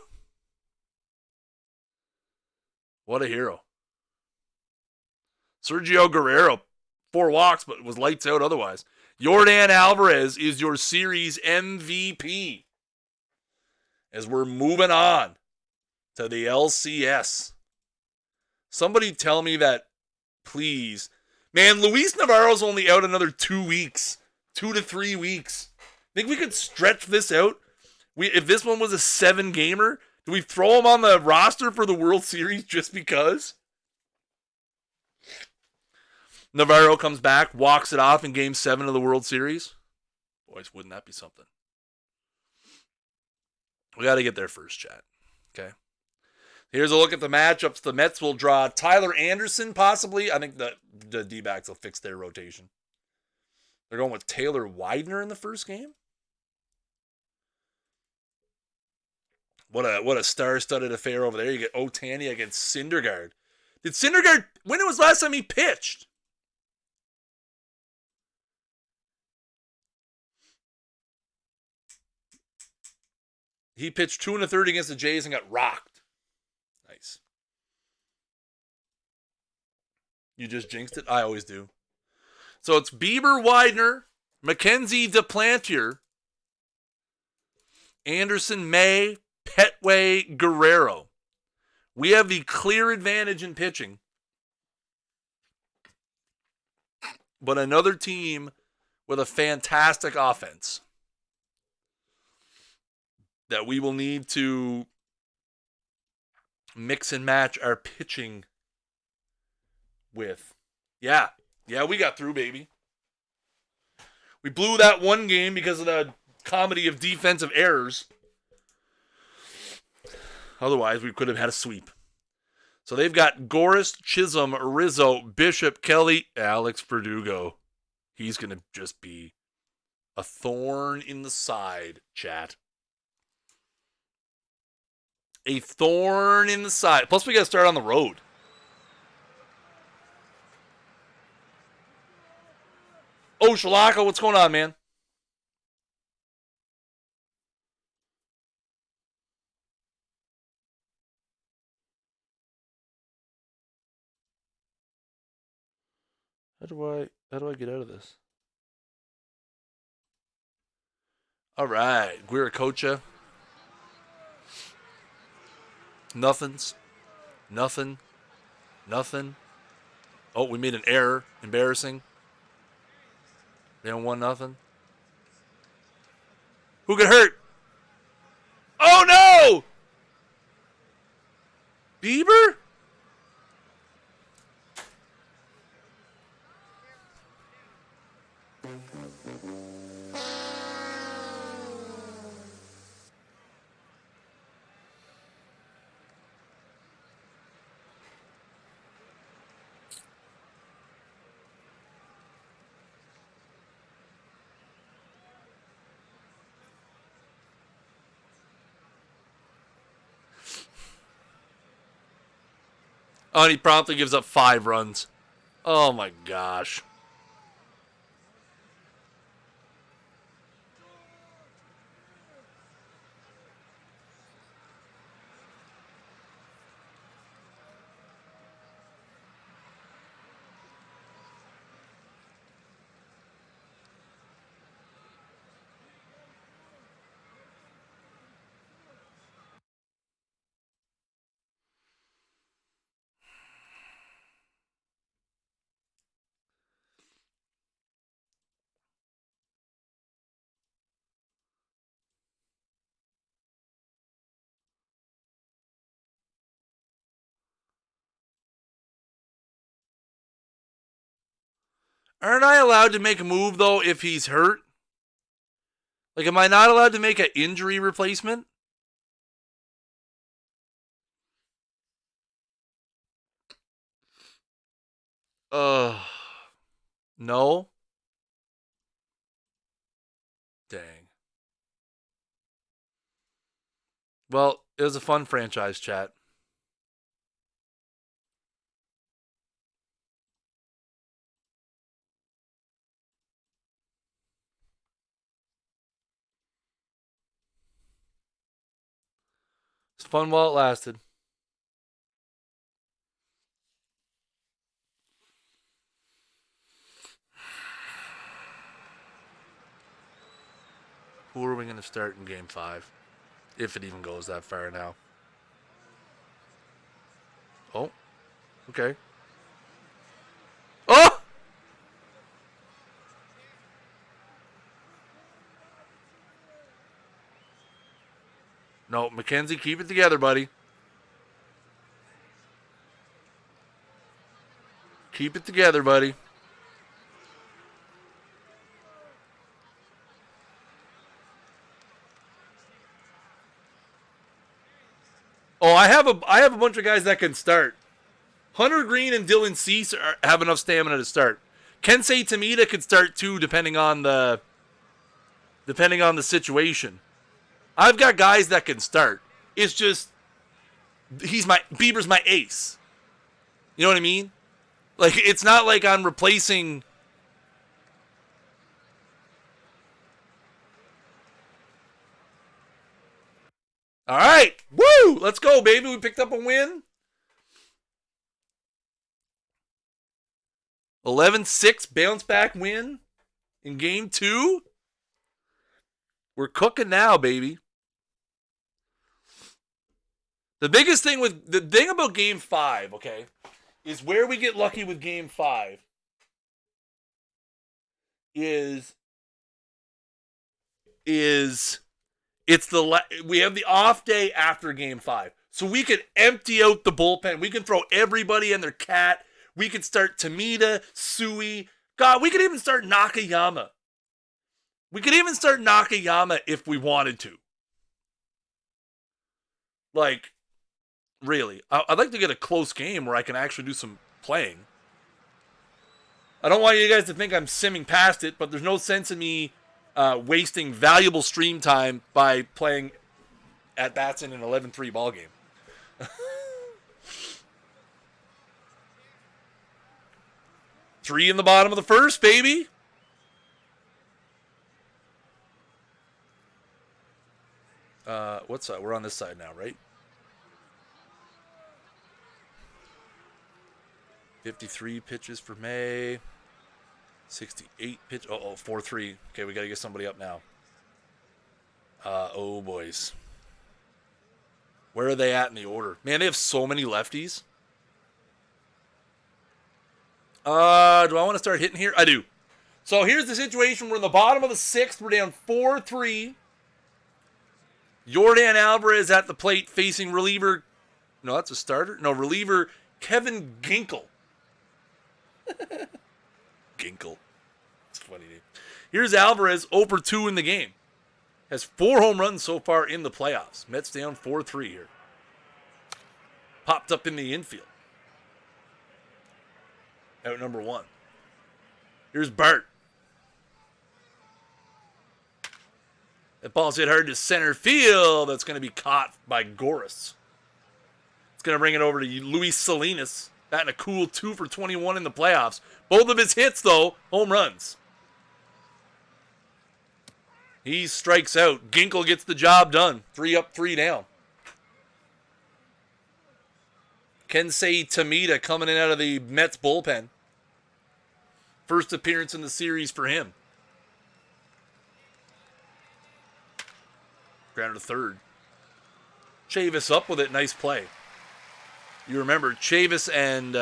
What a hero. Sergio Guerrero, 4 walks, but was lights out otherwise. Yordan Alvarez is your series MVP as we're moving on to the LCS. Somebody tell me that, please. Man, Luis Navarro's only out another 2 weeks. 2 to 3 weeks. Think we could stretch this out? If this one was a 7-gamer, do we throw him on the roster for the World Series just because? Navarro comes back, walks it off in Game 7 of the World Series. Boys, wouldn't that be something? We got to get there first, chat. Okay. Here's a look at the matchups. The Mets will draw Tyler Anderson, possibly. I think the D-backs will fix their rotation. They're going with Taylor Widener in the first game. What a star-studded affair over there. You get Ohtani against Syndergaard. Did Syndergaard, when was the last time he pitched? He pitched 2 1/3 against the Jays and got rocked. Nice. You just jinxed it? I always do. So it's Bieber, Widener, Mackenzie Duplantier, Anderson, May, Petway, Guerrero. We have the clear advantage in pitching. But another team with a fantastic offense that we will need to mix and match our pitching with. Yeah, we got through, baby. We blew that one game because of the comedy of defensive errors. Otherwise, we could have had a sweep. So they've got Goris, Chisholm, Rizzo, Bishop, Kelly, Alex Verdugo. He's going to just be a thorn in the side, chat. A thorn in the side. Plus, we got to start on the road. Oh, Shalaka, what's going on, man? How do I get out of this? All right, Guiracocha. Nothing. Oh, we made an error. Embarrassing. Down 1-0. Who got hurt? Oh no! Bieber? Oh, and he promptly gives up 5 runs. Oh, my gosh. Aren't I allowed to make a move, though, if he's hurt? Like, am I not allowed to make an injury replacement? No? Dang. Well, it was a fun franchise chat. It's fun while it lasted. Who are we going to start in Game 5? If it even goes that far now. Oh, okay. Oh! No, Mackenzie, keep it together, buddy. Keep it together, buddy. Oh, I have a bunch of guys that can start. Hunter Green and Dylan Cease have enough stamina to start. Kensei Tamita could start too, depending on the situation. I've got guys that can start. It's just Bieber's my ace. You know what I mean? Like, it's not like I'm replacing. All right. Woo! Let's go, baby. We picked up a win. 11-6 bounce back win in Game 2. We're cooking now, baby. The thing about Game 5, okay, is where we get lucky with Game 5 is we have the off day after Game 5. So we could empty out the bullpen. We can throw everybody and their cat. We could start Tamita, Sui. God, we could even start Nakayama. We could even start Nakayama if we wanted to. Like, really. I'd like to get a close game where I can actually do some playing. I don't want you guys to think I'm simming past it, but there's no sense in me wasting valuable stream time by playing at bats in an 11-3 ball game. Three in the bottom of the first, baby. What's that? We're on this side now, right? 53 pitches for May. 68 pitch. 4-3. Okay, we got to get somebody up now. Oh, boys. Where are they at in the order? Man, they have so many lefties. Do I want to start hitting here? I do. So here's the situation. We're in the bottom of the 6th. We're down 4-3. Yordan Alvarez at the plate facing reliever. No, that's a starter. No, reliever Kevin Ginkel. Ginkel. It's a funny name. Here's Alvarez, 0-2 in the game. Has 4 home runs so far in the playoffs. Mets down 4-3 here. Popped up in the infield. Out number 1. Here's Bart. That ball's hit hard to center field. That's going to be caught by Goris. It's going to bring it over to Luis Salinas. Batting a cool 2 for 21 in the playoffs. Both of his hits, though, home runs. He strikes out. Ginkel gets the job done. 3 up, 3 down. Kensei Tamita coming in out of the Mets bullpen. First appearance in the series for him. Grounded to third. Chavis up with it. Nice play. You remember, Chavis and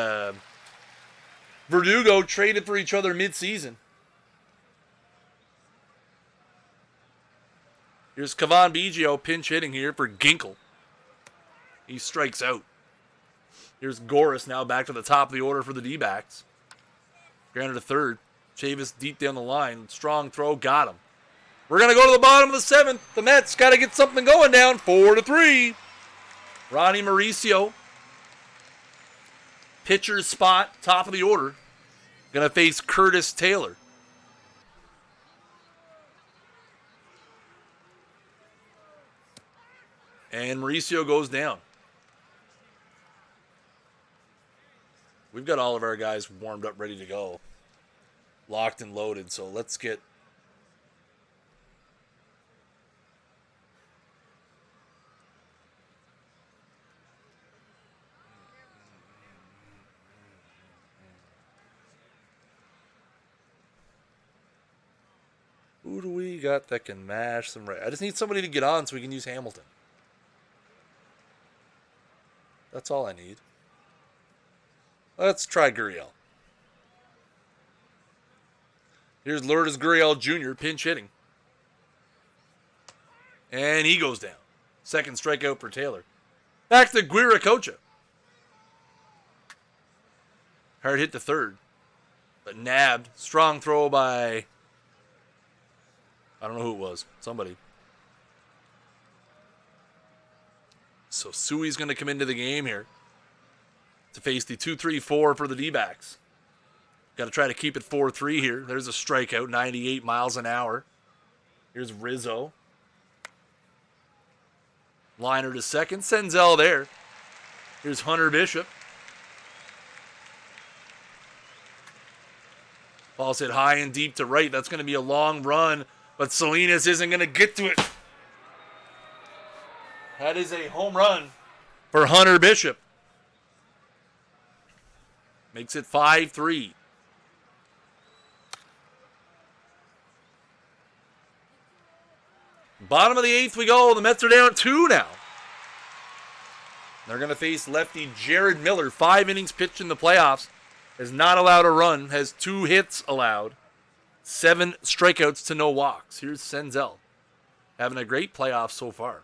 Verdugo traded for each other mid-season. Here's Cavan Biggio pinch hitting here for Ginkel. He strikes out. Here's Goris now back to the top of the order for the D-backs. Grounded to third. Chavis deep down the line. Strong throw. Got him. We're going to go to the bottom of the 7th. The Mets got to get something going down. 4-3. Ronnie Mauricio. Pitcher's spot. Top of the order. Going to face Curtis Taylor. And Mauricio goes down. We've got all of our guys warmed up, ready to go. Locked and loaded. So let's get... Who do we got that can mash some right? I just need somebody to get on so we can use Hamilton. That's all I need. Let's try Gurriel. Here's Lourdes Gurriel Jr. pinch hitting. And he goes down. Second strikeout for Taylor. Back to Guiracocha. Hard hit to third. But nabbed. Strong throw by... I don't know who it was. Somebody. So Sui's going to come into the game here to face the 2-3-4 for the D-backs. Got to try to keep it 4-3 here. There's a strikeout, 98 miles an hour. Here's Rizzo. Liner to second. Senzel there. Here's Hunter Bishop. Ball's hit high and deep to right. That's going to be a long run, but Salinas isn't going to get to it. That is a home run for Hunter Bishop. Makes it 5-3. Bottom of the 8th we go. The Mets are down 2 now. They're going to face lefty Jared Miller. 5 innings pitched in the playoffs. Has not allowed a run. Has 2 hits allowed. 7 strikeouts to no walks. Here's Senzel. Having a great playoff so far.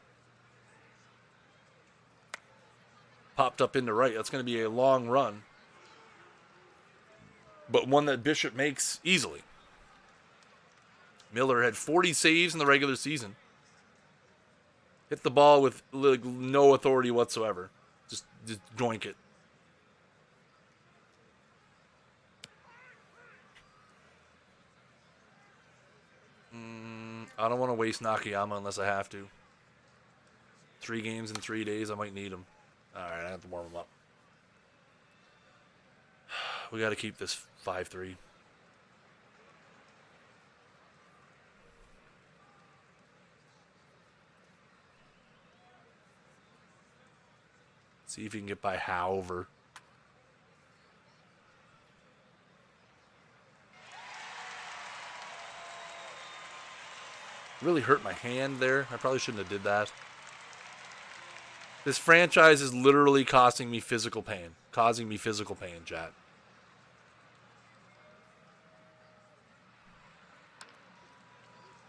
Popped up into right. That's going to be a long run. But one that Bishop makes easily. Miller had 40 saves in the regular season. Hit the ball with no authority whatsoever. Just doink it. I don't want to waste Nakayama unless I have to. 3 games in 3 days, I might need him. Alright, I have to warm him up. We got to keep this 5-3. See if you can get by Hauver. Really hurt my hand there. I probably shouldn't have did that. This franchise is literally costing me physical pain. Causing me physical pain, chat.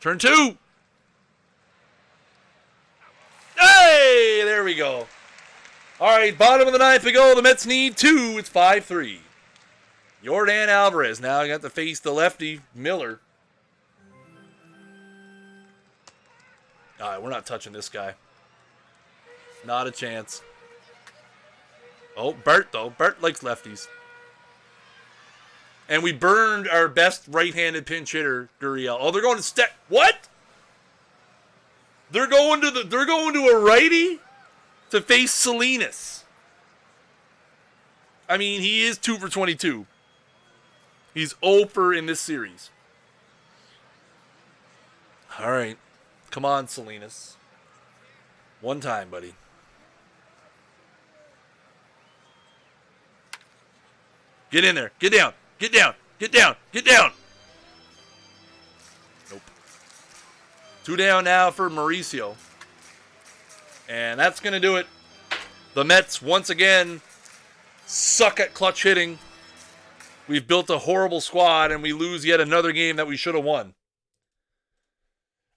Turn 2. Hey, there we go. All right, bottom of the 9th we go. The Mets need 2. It's 5-3. Yordan Alvarez now got to face the lefty Miller. All right, we're not touching this guy. Not a chance. Oh, Bert, though. Bert likes lefties. And we burned our best right-handed pinch hitter, Gurriel. Oh, they're going to what? They're going to a righty to face Salinas. I mean, he is 2 for 22. He's 0 for in this series. All right. Come on, Salinas. One time, buddy. Get in there. Get down. Get down. Get down. Get down. Nope. 2 down now for Mauricio. And that's going to do it. The Mets, once again, suck at clutch hitting. We've built a horrible squad, and we lose yet another game that we should have won.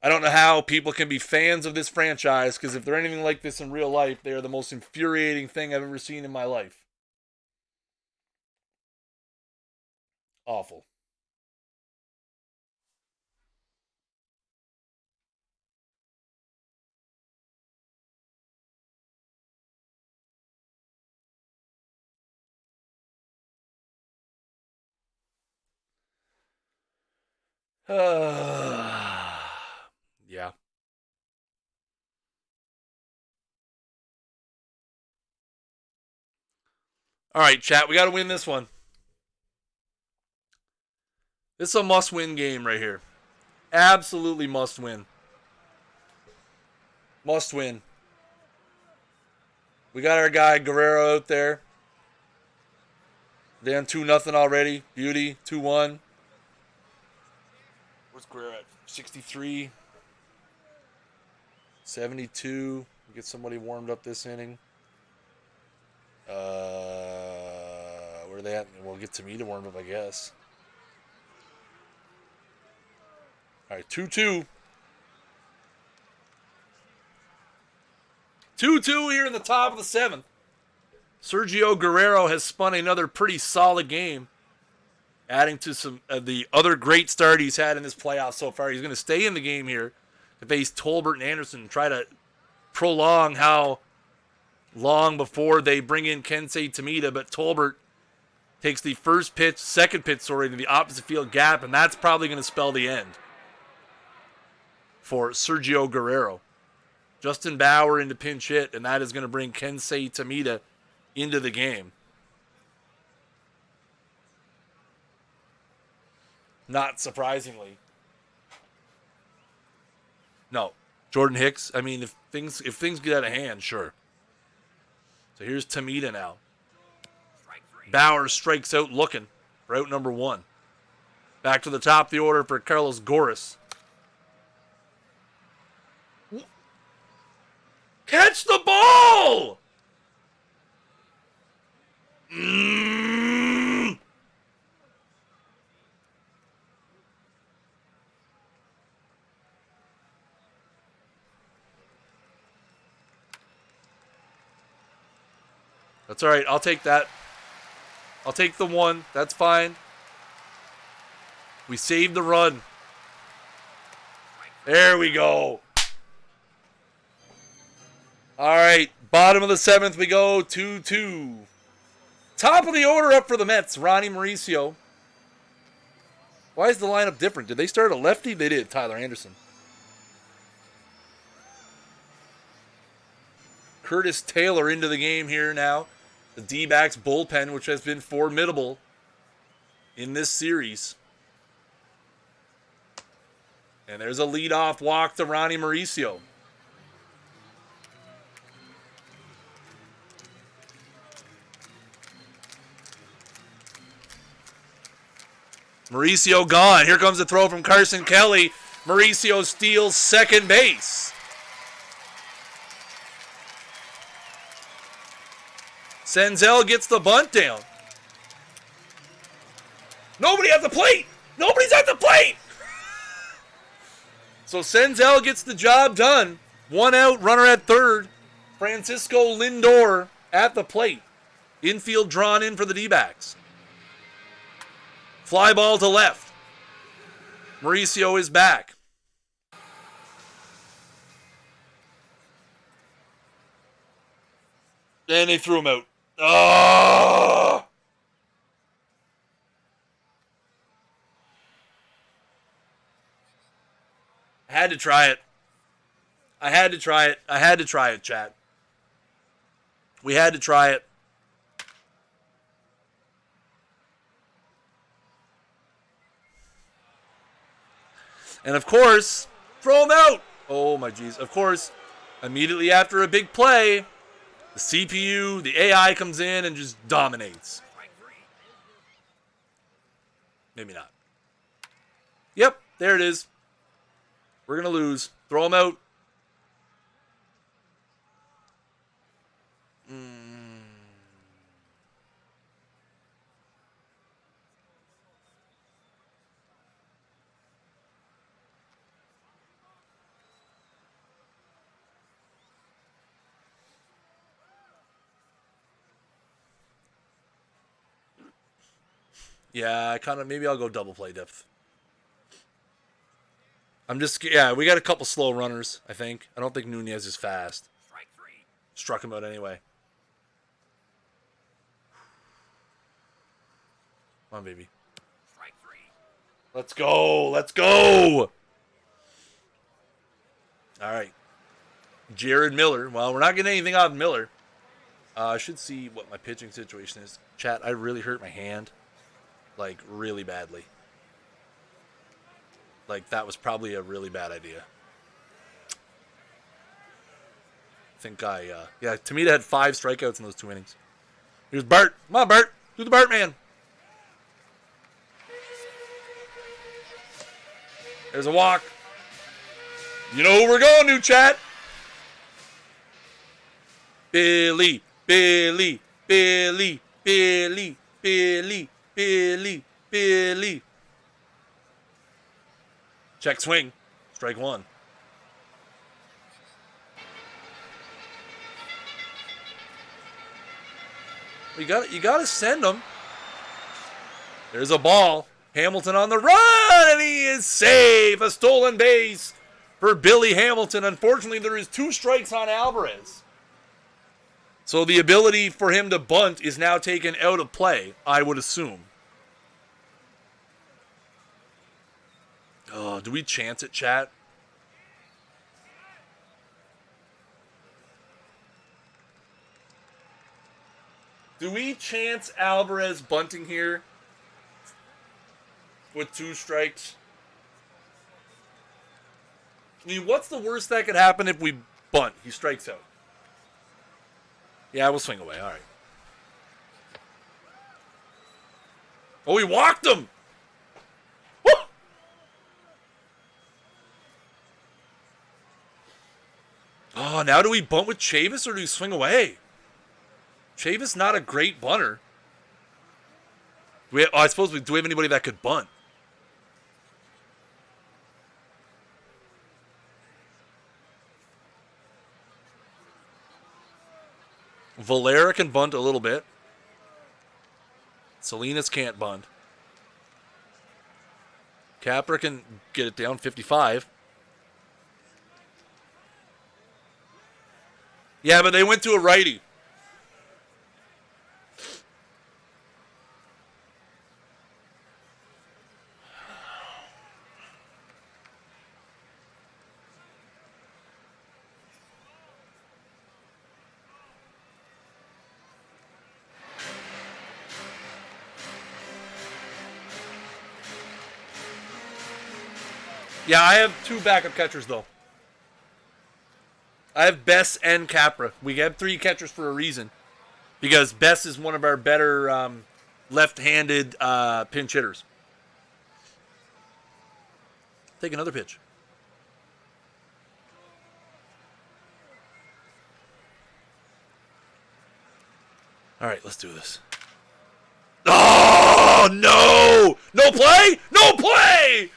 I don't know how people can be fans of this franchise, because if they're anything like this in real life, they are the most infuriating thing I've ever seen in my life. Awful. Yeah. All right, chat. We got to win this one. This is a must-win game right here. Absolutely must win. Must win. We got our guy Guerrero out there. Down 2-0 already. Beauty, 2-1. Where's Guerrero at? 63. 72. We get somebody warmed up this inning. Where are they at? We'll get Tamita warmed up, I guess. All right, 2-2. 2-2 here in the top of the 7th. Sergio Guerrero has spun another pretty solid game, adding to some of the other great start he's had in this playoff so far. He's going to stay in the game here to face Tolbert and Anderson and try to prolong how long before they bring in Kensei Tamita, but Tolbert takes the second pitch, to the opposite field gap, and that's probably going to spell the end for Sergio Guerrero. Justin Bauer into pinch hit, and that is going to bring Kensei Tamita into the game. Not surprisingly. No. Jordan Hicks, I mean, if things get out of hand, sure. So here's Tamita now. Bauer strikes out looking for out number 1. Back to the top of the order for Carlos Goris. Catch the ball! That's all right. I'll take that. I'll take the 1. That's fine. We saved the run. There we go. All right. Bottom of the 7th, we go 2-2. Top of the order up for the Mets, Ronnie Mauricio. Why is the lineup different? Did they start a lefty? They did, Tyler Anderson. Curtis Taylor into the game here now. The D-backs bullpen, which has been formidable in this series. And there's a leadoff walk to Ronnie Mauricio. Mauricio gone. Here comes the throw from Carson Kelly. Mauricio steals second base. Senzel gets the bunt down. Nobody at the plate. Nobody's at the plate. So Senzel gets the job done. 1 out, runner at third. Francisco Lindor at the plate. Infield drawn in for the D-backs. Fly ball to left. Mauricio is back. And they threw him out. Oh! I had to try it. I had to try it, chat. We had to try it. And of course, throw him out. Oh my jeez. Of course, immediately after a big play, the CPU, the AI comes in and just dominates. Maybe not. Yep, there it is. We're going to lose. Throw him out. Yeah, maybe I'll go double play depth. We got a couple slow runners, I think. I don't think Nunez is fast. Struck him out anyway. Come on, baby. Let's go. Let's go. All right. Jared Miller. Well, we're not getting anything out of Miller. I should see what my pitching situation is. Chat, I really hurt my hand. Like, really badly. Like, that was probably a really bad idea. I think Tamita had 5 strikeouts in those 2 innings. Here's Bart. Come on, Bart. Do the Bart man. There's a walk. You know who we're going to, chat. Billy, Billy, Billy, Billy, Billy, Billy, Billy. Check swing. Strike 1. You got to send them. There's a ball. Hamilton on the run, and he is safe. A stolen base for Billy Hamilton. Unfortunately, there is 2 strikes on Alvarez. So the ability for him to bunt is now taken out of play, I would assume. Oh, do we chance it, chat? Do we chance Alvarez bunting here with 2 strikes? I mean, what's the worst that could happen if we bunt? He strikes out. Yeah, we'll swing away. All right. Oh, he walked him. Woo! Oh, now do we bunt with Chavis or do we swing away? Chavis not a great bunter. Do we have anybody that could bunt? Valera can bunt a little bit. Salinas can't bunt. Capra can get it down 55. Yeah, but they went to a righty. Yeah, I have 2 backup catchers, though. I have Bess and Capra. We have 3 catchers for a reason. Because Bess is one of our better left-handed pinch hitters. Take another pitch. All right, let's do this. Oh, no! No play? No play!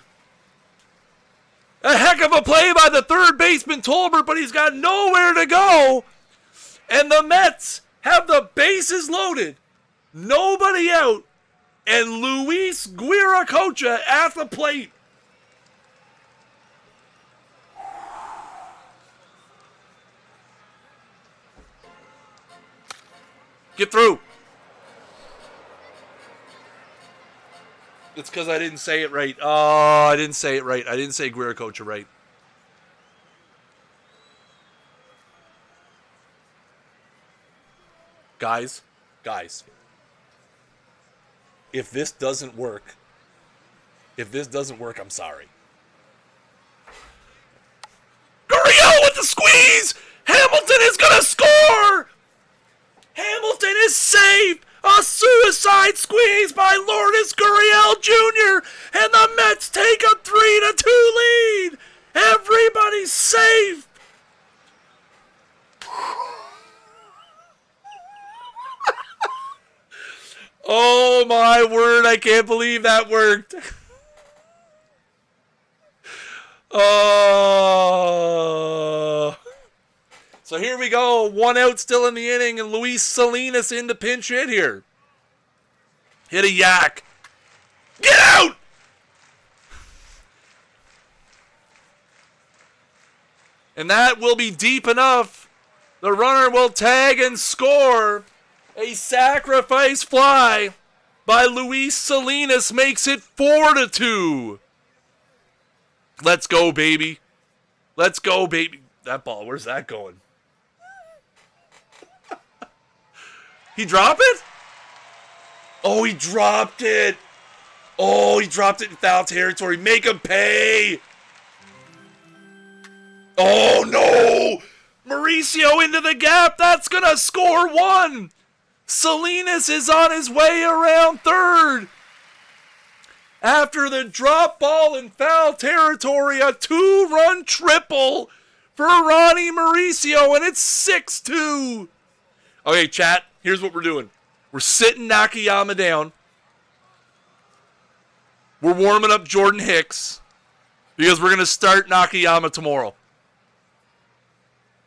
A heck of a play by the third baseman Tolbert, but he's got nowhere to go. And the Mets have the bases loaded. Nobody out. And Luis Guiracocha at the plate. Get through. It's because I didn't say it right. Oh, I didn't say it right. I didn't say Guiracocha right. Guys. If this doesn't work, I'm sorry. with the squeeze. Hamilton is going to score. Hamilton is safe. A suicide squeeze by Lourdes Gurriel Jr. And the Mets take a 3-2 lead. Everybody's safe. Oh my word, I can't believe that worked. Oh. So here we go. 1 out still in the inning, and Luis Salinas in to pinch hit here. Hit a yak. Get out! And that will be deep enough. The runner will tag and score. A sacrifice fly by Luis Salinas makes it 4-2. Let's go, baby. Let's go, baby. That ball, where's that going? He dropped it? Oh, he dropped it. Oh, he dropped it in foul territory. Make him pay. Oh, no. Mauricio into the gap. That's going to score 1. Salinas is on his way around third. After the drop ball in foul territory, a 2-run triple for Ronnie Mauricio, and it's 6-2. Okay, chat, here's what we're doing. We're sitting Nakayama down. We're warming up Jordan Hicks because we're going to start Nakayama tomorrow.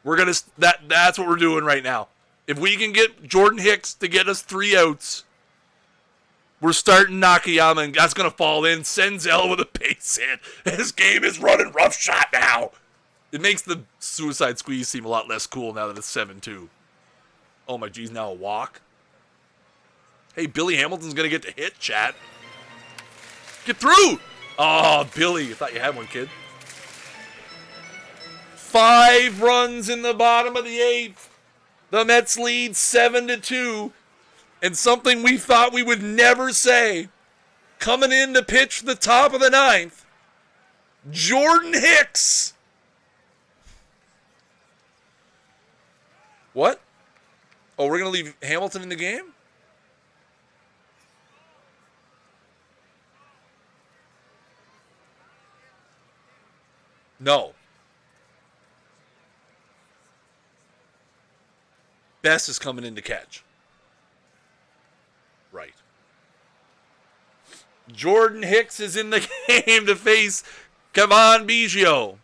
That's what we're doing right now. If we can get Jordan Hicks to get us 3 outs, we're starting Nakayama, and that's going to fall in. Senzel with a base hit. His game is running roughshod now. It makes the suicide squeeze seem a lot less cool now that it's 7-2. Oh my geez, now a walk. Hey, Billy Hamilton's going to get to hit, chat. Get through! Oh, Billy, I thought you had one, kid. 5 runs in the bottom of the 8th. The Mets lead 7-2. And something we thought we would never say. Coming in to pitch the top of the 9th. Jordan Hicks. What? Oh, we're going to leave Hamilton in the game? No. Bess is coming in to catch. Right. Jordan Hicks is in the game to face Kevon Biggio.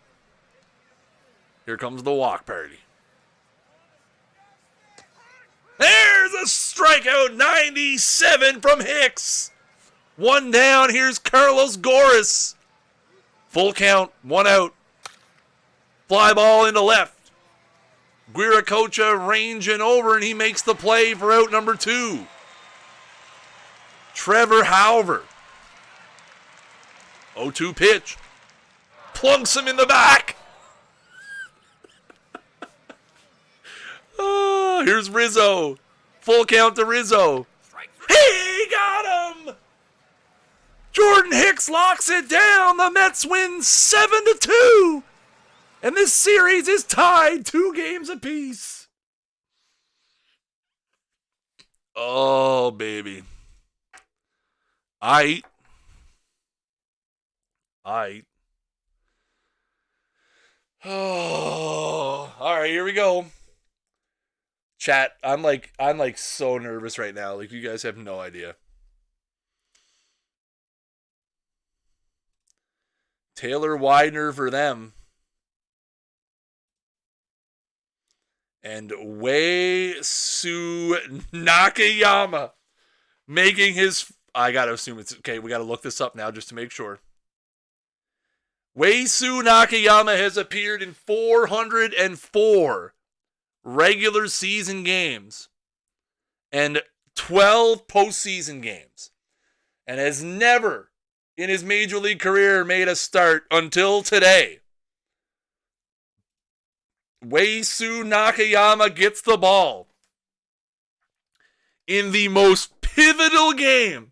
Here comes the walk party. There's a strikeout, 97 from Hicks. 1 down, here's Carlos Goris. Full count, 1 out. Fly ball into left. Guiracocha ranging over, and he makes the play for out number 2. Trevor Hauver. 0-2 pitch. Plunks him in the back. Oh, here's Rizzo. Full count to Rizzo. He got him! Jordan Hicks locks it down. The Mets win 7-2. And this series is tied 2 games apiece. Oh, baby. Aight. Oh, all right, here we go. Chat, I'm like so nervous right now. Like, you guys have no idea. Taylor Widener for them. And Wei-Su Nakayama making his... I got to assume it's... Okay, we got to look this up now just to make sure. Wei-Su Nakayama has appeared in 404 regular season games and 12 postseason games, and has never in his major league career made a start until today. Wei-Su Nakayama gets the ball in the most pivotal game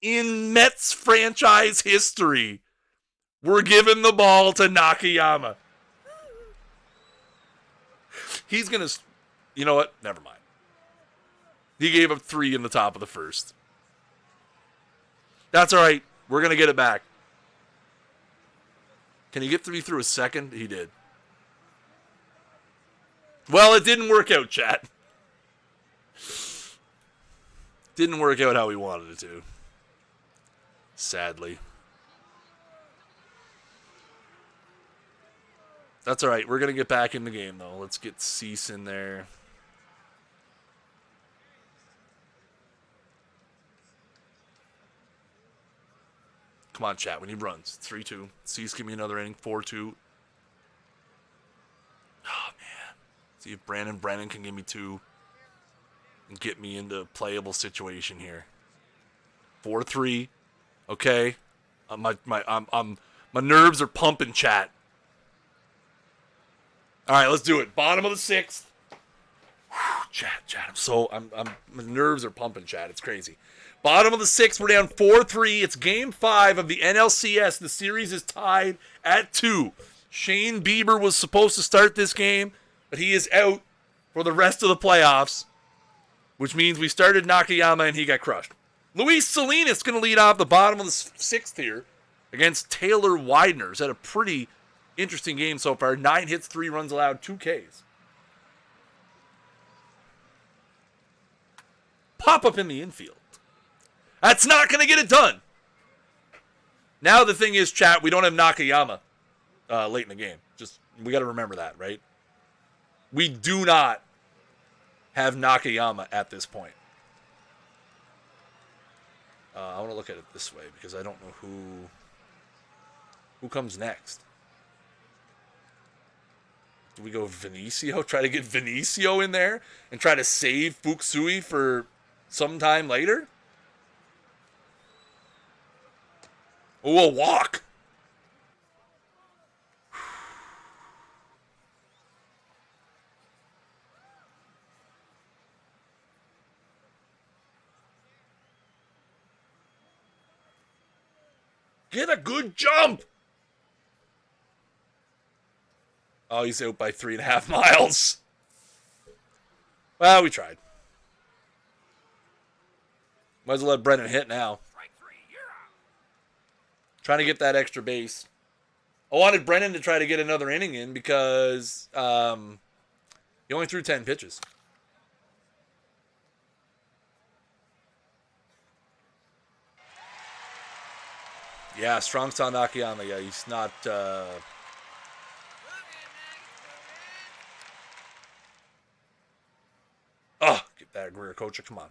in Mets franchise history. We're giving the ball to Nakayama. He's going to, you know what? Never mind. He gave up 3 in the top of the first. That's all right. We're going to get it back. Can he get me through a second? He did. Well, it didn't work out, chat. Didn't work out how we wanted it to. Sadly. That's all right. We're going to get back in the game, though. Let's get Cease in there. Come on, chat. We need runs. 3-2. Cease, give me another inning. 4-2. Oh, man. See if Brandon can give me 2 and get me into a playable situation here. 4-3. Okay. My nerves are pumping, chat. All right, let's do it. Bottom of the 6th. Whew, chat. My nerves are pumping, chat. It's crazy. Bottom of the 6th, we're down 4-3. It's game 5 of the NLCS. The series is tied at 2. Shane Bieber was supposed to start this game, but he is out for the rest of the playoffs, which means we started Nakayama and he got crushed. Luis Salinas going to lead off the bottom of the 6th here against Taylor Widener. He's had a pretty interesting game so far. 9 hits, 3 runs allowed, 2 Ks. Pop up in the infield. That's not going to get it done. Now the thing is, chat, we don't have Nakayama late in the game. We got to remember that, right? We do not have Nakayama at this point. I want to look at it this way because I don't know who comes next. Do we go Vinicio? Try to get Vinicio in there and try to save Fuksui for some time later? Oh, a walk. Get a good jump. Oh, he's out by 3.5 miles. Well, we tried. Might as well let Brennan hit now. Trying to get that extra base. I wanted Brennan to try to get another inning in because he only threw 10 pitches. Yeah, strong style Nakayama. Yeah, he's not... Oh, get that Greer Kocha. Come on.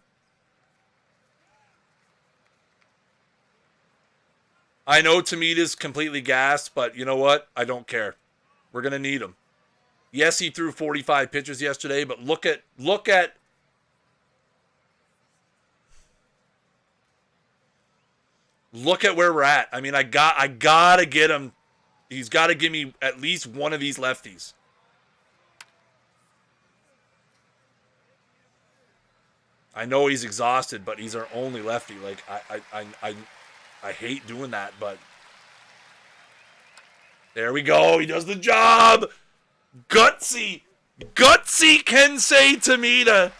I know Tamida's completely gassed, but you know what? I don't care. We're going to need him. Yes, he threw 45 pitches yesterday, but look at where we're at. I mean, I got to get him. He's got to give me at least one of these lefties. I know he's exhausted, but he's our only lefty. Like I hate doing that, but there we go. He does the job. Gutsy Kensei Tamita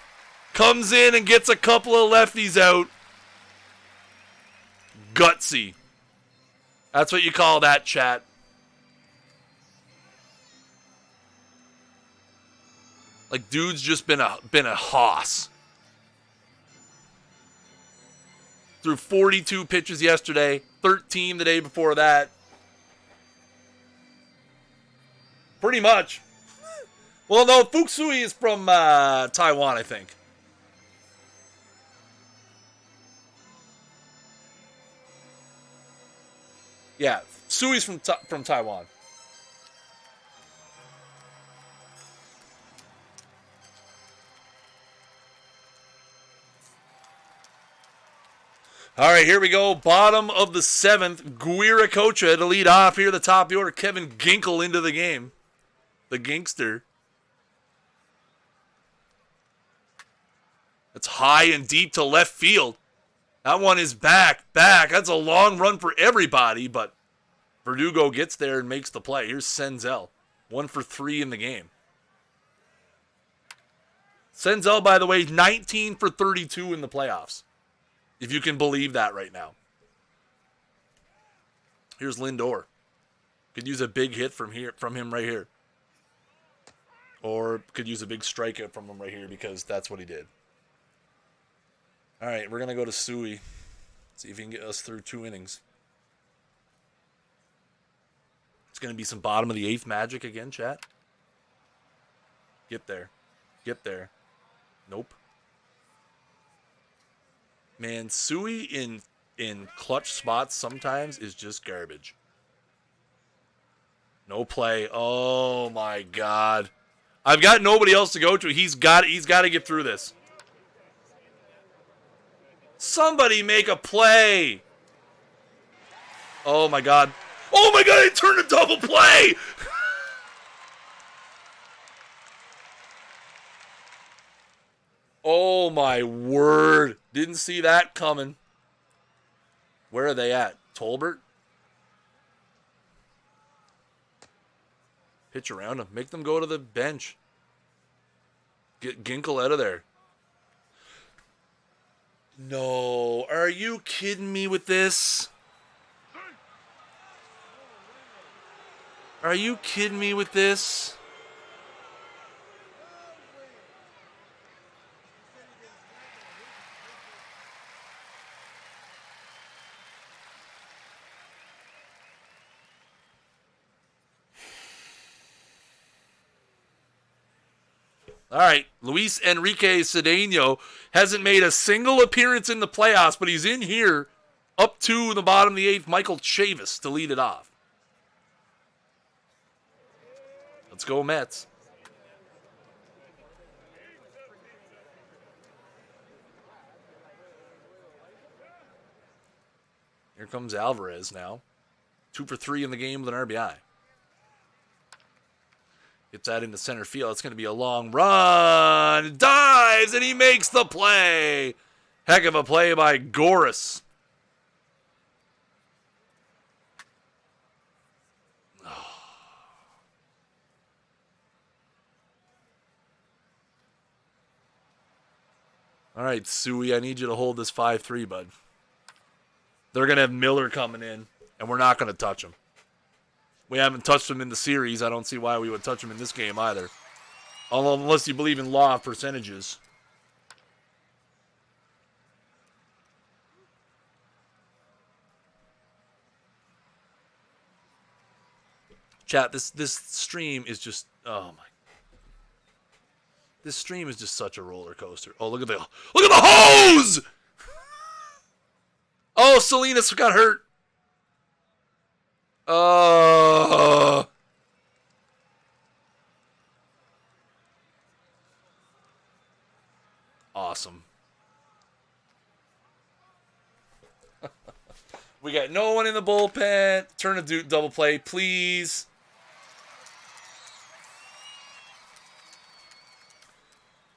comes in and gets a couple of lefties out. Gutsy. That's what you call that, chat. Like, dude's just been a hoss. Threw 42 pitches yesterday, 13 the day before that. Pretty much. Well, no, Fuksui is from Taiwan, I think. Yeah, Sui's from Taiwan. All right, here we go. Bottom of the 7th. Guira Kocha to lead off here. The top of the order. Kevin Ginkel into the game. The Ginkster. It's high and deep to left field. That one is back. That's a long run for everybody, but Verdugo gets there and makes the play. Here's Senzel. 1 for 3 in the game. Senzel, by the way, 19 for 32 in the playoffs. If you can believe that right now. Here's Lindor. Could use a big hit from him right here. Or could use a big strikeout from him right here because that's what he did. All right, we're going to go to Suey. See if he can get us through 2 innings. It's going to be some bottom of the 8th magic again, chat. Get there. Get there. Nope. Man, Suey in clutch spots sometimes is just garbage. No play. Oh my God. I've got nobody else to go to. He's got to get through this. Somebody make a play. Oh my God. Oh my God, he turned a double play. Oh my word. Didn't see that coming. Where are they at? Tolbert? Pitch around him. Make them go to the bench. Get Ginkel out of there. No. Are you kidding me with this? Are you kidding me with this? All right, Luis Enrique Cedeno hasn't made a single appearance in the playoffs, but he's in here up to the bottom of the 8th. Michael Chavis to lead it off. Let's go, Mets. Here comes Alvarez now. 2 for 3 in the game with an RBI. Gets that into center field. It's going to be a long run. Dives, and he makes the play. Heck of a play by Goris. All right, Suey, I need you to hold this 5-3, bud. They're going to have Miller coming in, and we're not going to touch him. We haven't touched him in the series. I don't see why we would touch him in this game either. Unless you believe in law of percentages. Chat, this stream is just, oh my. This stream is just such a roller coaster. Oh, look at the hose! Oh, Salinas got hurt. Awesome. We got no one in the bullpen. Turn a double play, please.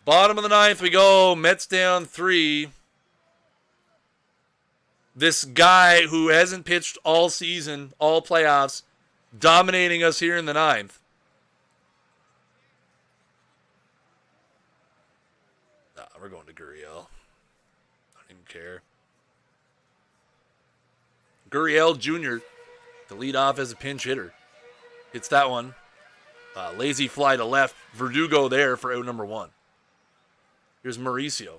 Bottom of the 9th we go. Mets down 3. This guy who hasn't pitched all season, all playoffs, dominating us here in the 9th. Nah, we're going to Gurriel. I don't even care. Gurriel Jr. to lead off as a pinch hitter. Hits that one. Lazy fly to left. Verdugo there for out number 1. Here's Mauricio.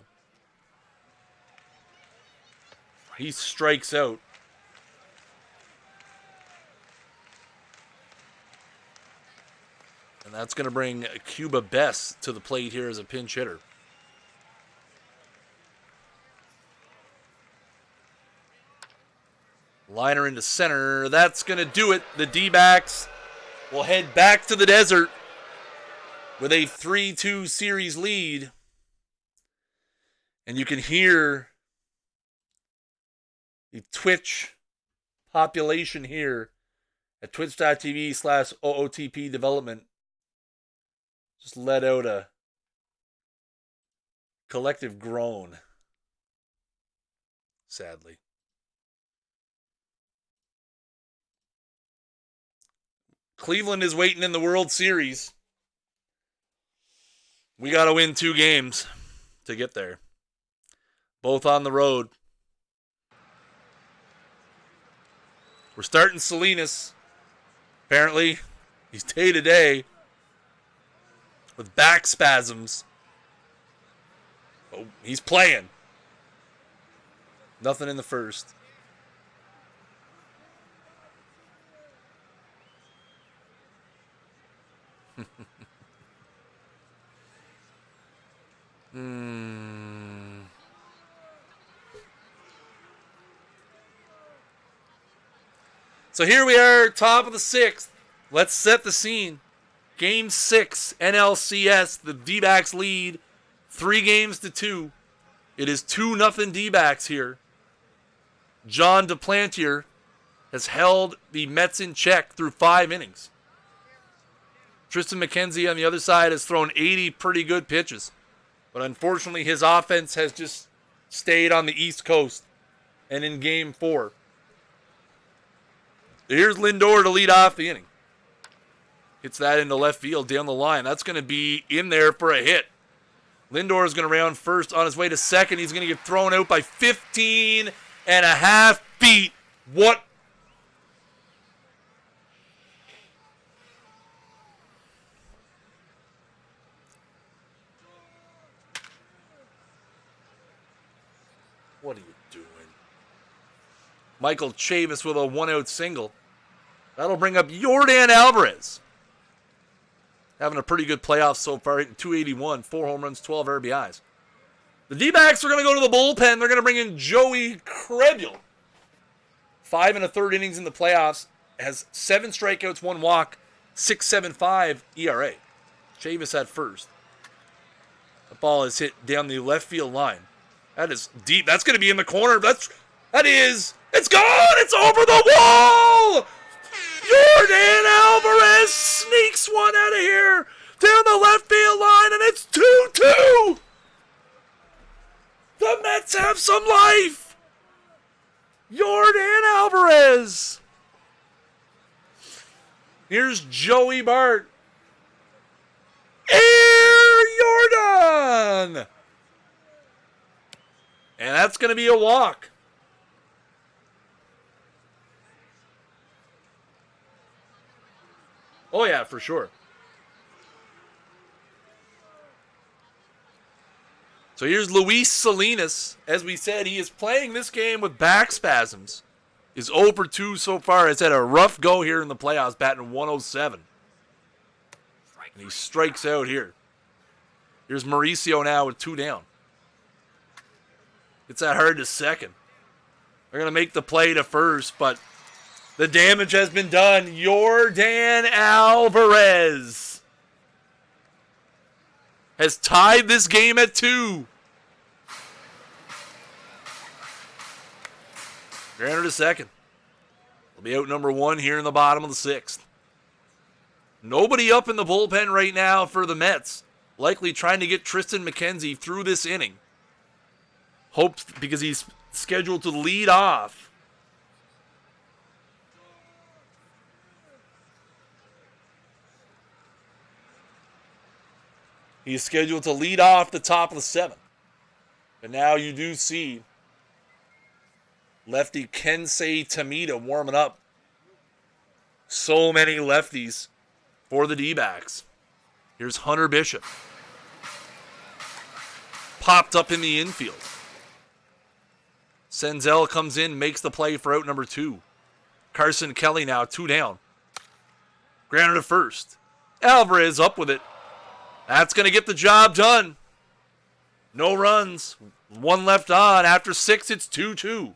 He strikes out. And that's going to bring Cuba Best to the plate here as a pinch hitter. Liner into center. That's going to do it. The D-backs will head back to the desert with a 3-2 series lead. And you can hear the Twitch population here at twitch.tv/OOTP development just let out a collective groan, sadly. Cleveland is waiting in the World Series. We got to win 2 games to get there. Both on the road. We're starting Salinas. Apparently, he's day-to-day with back spasms. Oh, he's playing. Nothing in the first. So here we are, top of the 6th. Let's set the scene. Game 6, NLCS. The D-backs lead 3-2. It is 2-0 D-backs here. John Duplantier has held the Mets in check through 5 innings. Tristan McKenzie on the other side has thrown 80 pretty good pitches. But unfortunately, his offense has just stayed on the East Coast. And in Game 4. Here's Lindor to lead off the inning. Hits that into left field down the line. That's going to be in there for a hit. Lindor is going to round first on his way to second. He's going to get thrown out by 15.5 feet. What? What are you doing? Michael Chavis with a 1-out single. That'll bring up Yordan Alvarez. Having a pretty good playoff so far, hitting .281, 4 home runs, 12 RBIs. The D-backs are going to go to the bullpen. They're going to bring in Joey Krebel. 5 1/3 innings in the playoffs. Has 7 strikeouts, 1 walk, 6.75 ERA. Chavis at first. The ball is hit down the left field line. That is deep. That's going to be in the corner. It's gone. It's over the wall. Yordan Alvarez sneaks one out of here down the left field line, and it's 2-2. The Mets have some life. Yordan Alvarez. Here's Joey Bart. Jordan! And that's going to be a walk. Oh, yeah, for sure. So here's Luis Salinas. As we said, he is playing this game with back spasms. Is 0 for 2 so far. Has had a rough go here in the playoffs, batting 107. And he strikes out here. Here's Mauricio now with 2 down. It's that hard to second. They're going to make the play to first, but the damage has been done. Yordan Alvarez has tied this game at 2. Granted to second. Will be out number 1 here in the bottom of the 6th. Nobody up in the bullpen right now for the Mets. Likely trying to get Tristan McKenzie through this inning. Hopes because he's scheduled to lead off. He's scheduled to lead off the top of the 7th. But now you do see lefty Kensei Tamita warming up. So many lefties for the D-backs. Here's Hunter Bishop. Popped up in the infield. Senzel comes in, makes the play for out number 2. Carson Kelly now 2 down. Grounded to first. Alvarez up with it. That's going to get the job done. No runs. 1 left on. After 6, it's 2-2.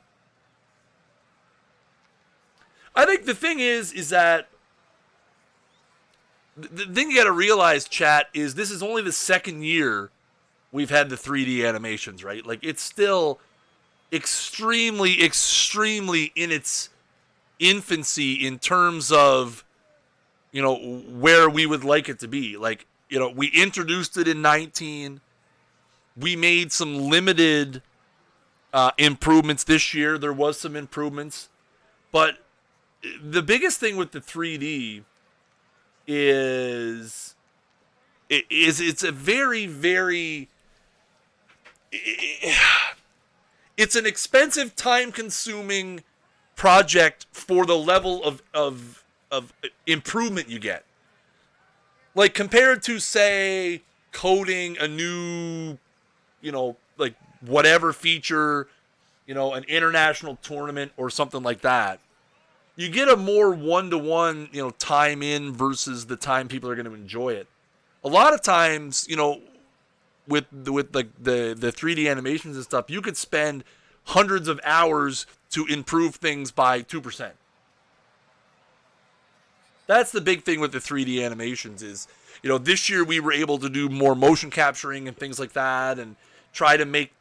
I think the thing is that the thing you got to realize, chat, is this is only the 2nd year we've had the 3D animations, right? Like, it's still extremely, extremely in its infancy in terms of, where we would like it to be. Like, we introduced it in 19. We made some limited improvements this year. There was some improvements. But the biggest thing with the 3D is it's a very, very... It's an expensive, time-consuming project for the level of improvement you get. Like, compared to, say, coding a new, like, whatever feature, an international tournament or something like that, you get a more one-to-one, time in versus the time people are going to enjoy it. A lot of times, with like the 3D animations and stuff, you could spend hundreds of hours to improve things by 2%. That's the big thing with the 3D animations is, this year we were able to do more motion capturing and things like that and try to make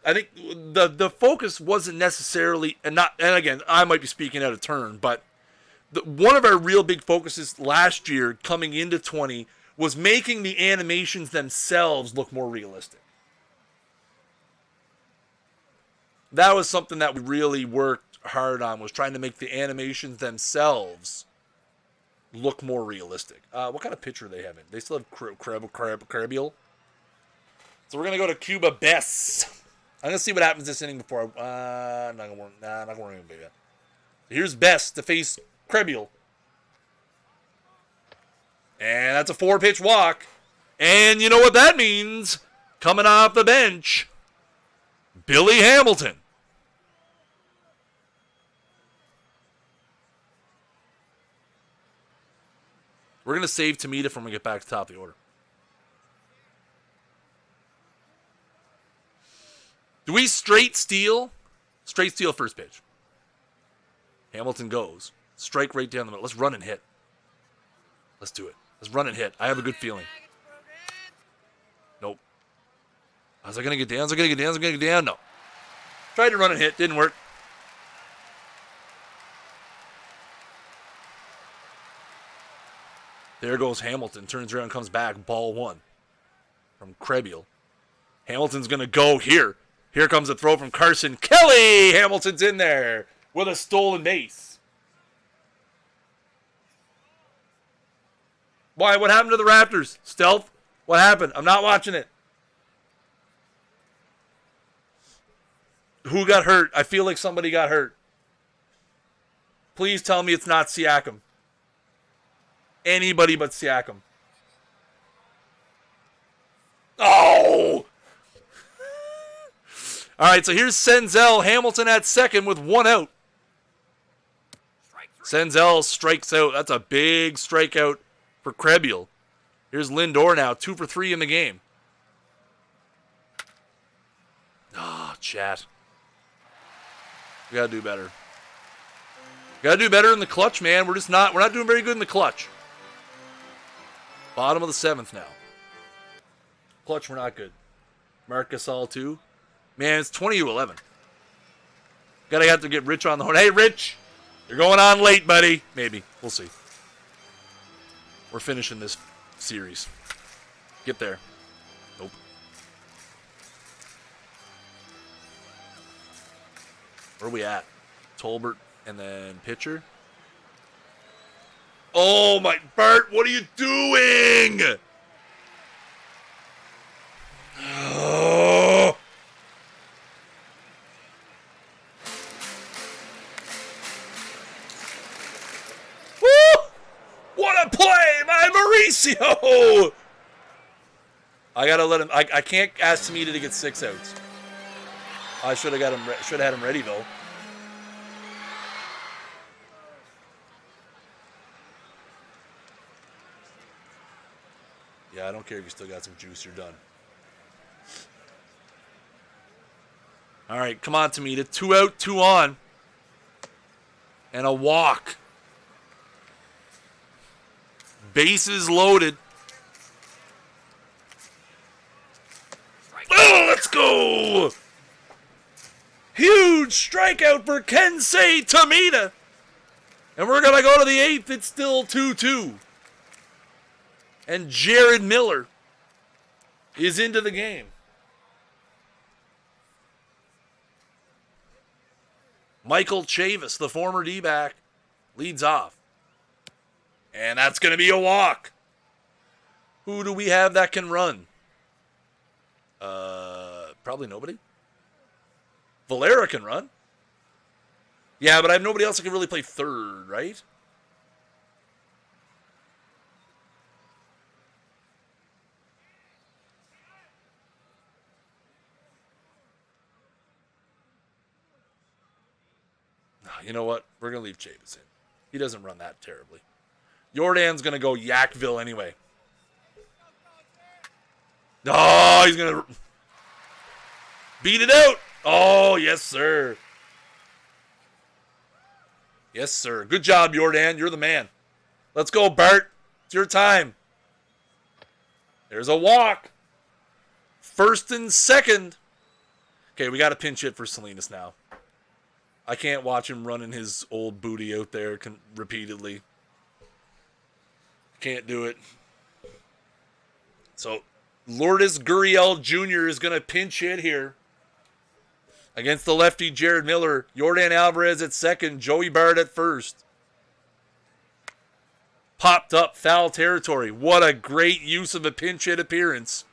I think the focus wasn't necessarily, and again, I might be speaking out of turn, but one of our real big focuses last year coming into 20 was making the animations themselves look more realistic. That was something that we really worked hard on, was trying to make the animations themselves look more realistic. What kind of pitcher are they having? They still have Crabbiel. So we're going to go to Cuba Bess. I'm going to see what happens this inning before not going to worry about it. Here's Bess to face Crabbiel. And that's a 4-pitch walk. And you know what that means? Coming off the bench, Billy Hamilton. We're going to save Tamita when we get back to the top of the order. Do we straight steal? Straight steal first pitch. Hamilton goes. Strike right down the middle. Let's run and hit. Let's do it. Let's run and hit. I have a good feeling. Nope. Was I going to get down? No. Tried to run and hit. Didn't work. There goes Hamilton. Turns around, comes back. Ball 1 from Crabbiel. Hamilton's going to go here. Here comes a throw from Carson Kelly. Hamilton's in there with a stolen base. Why? What happened to the Raptors? Stealth? What happened? I'm not watching it. Who got hurt? I feel like somebody got hurt. Please tell me it's not Siakam. Anybody but Siakam. Oh! All right, so here's Senzel. Hamilton at second with 1 out. Senzel strikes out. That's a big strikeout for Crabbiel. Here's Lindor now, 2 for 3 in the game. Chat. We gotta do better. Gotta do better in the clutch, man. We're not doing very good in the clutch. Bottom of the 7th now. Clutch, we're not good. Marc Gasol, too. Man, it's 20-11. Gotta have to get Rich on the horn. Hey, Rich, you're going on late, buddy. Maybe. We'll see. We're finishing this series. Get there. Nope. Where are we at? Tolbert and then pitcher. Oh, my... Bart, what are you doing? Oh... What a play by Mauricio! I gotta let him. I can't ask Tamita to get 6 outs. I should have got him. Should have had him ready though. Yeah, I don't care if you still got some juice. You're done. All right, come on, Tamita. 2 out, 2 on, and a walk. Bases loaded. Oh, let's go! Huge strikeout for Kensei Tamita. And we're going to go to the 8th. It's still 2-2. And Jared Miller is into the game. Michael Chavis, the former D-back, leads off. And that's going to be a walk. Who do we have that can run? Probably nobody. Valera can run. Yeah, but I have nobody else that can really play third, right? You know what? We're going to leave Chavis in. He doesn't run that terribly. Jordan's going to go Yakville anyway. Oh, he's going to beat it out. Oh, yes, sir. Yes, sir. Good job, Jordan. You're the man. Let's go, Bart. It's your time. There's a walk. First and second. Okay, we got to pinch hit for Salinas now. I can't watch him running his old booty out there repeatedly. Can't do it. So, Lourdes Gurriel Jr. is going to pinch hit here. Against the lefty, Jared Miller. Jordan Alvarez at second. Joey Bart at first. Popped up foul territory. What a great use of a pinch hit appearance.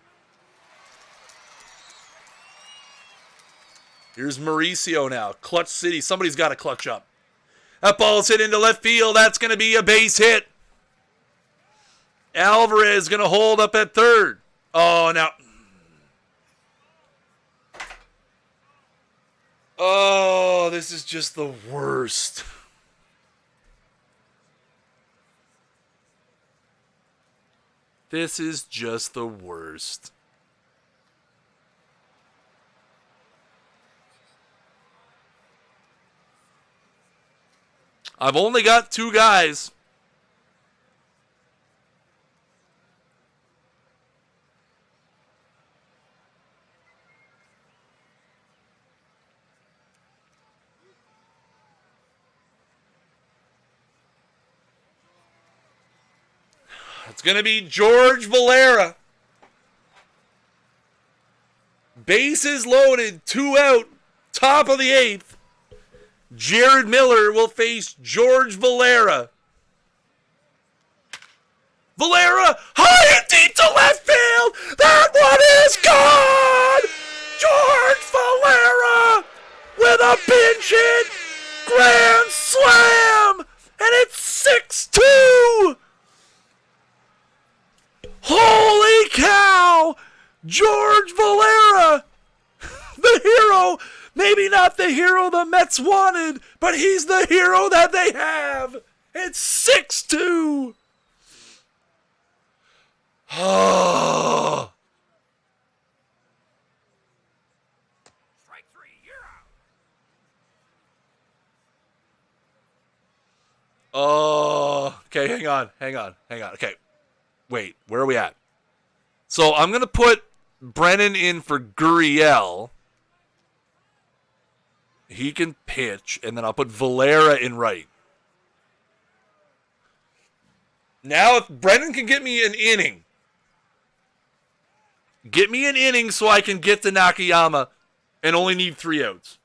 Here's Mauricio now. Clutch City. Somebody's got to clutch up. That ball's hit into left field. That's going to be a base hit. Alvarez going to hold up at third. Oh, now. Oh, this is just the worst. This is just the worst. I've only got two guys. It's going to be George Valera. Bases loaded, 2 out, top of the 8th. Jared Miller will face George Valera. Valera, high and deep to left field. That one is gone. George Valera with a pinch hit grand slam. And it's 6-2. Holy cow! George Valera, the hero. Maybe not the hero the Mets wanted, but he's the hero that they have. It's 6-2. Oh. Strike 3, you're out. Oh. Okay, hang on. Okay. Wait, where are we at? So I'm going to put Brennan in for Gurriel. He can pitch, and then I'll put Valera in right. Now, if Brennan can get me an inning, so I can get to Nakayama and only need 3 outs.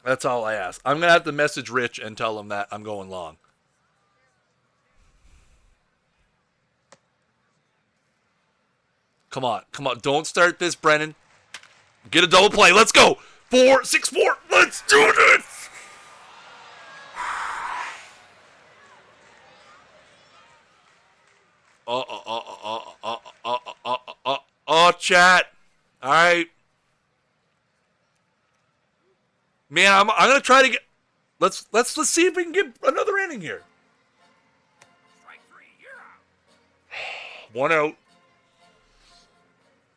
That's all I ask. I'm going to have to message Rich and tell him that I'm going long. Come on. Don't start this, Brennan. Get a double play. Let's go. 4-6-4. Let's do this. Chat. All right. Man, I'm gonna try to get. Let's see if we can get another inning here. Strike 3, you're out. 1 out.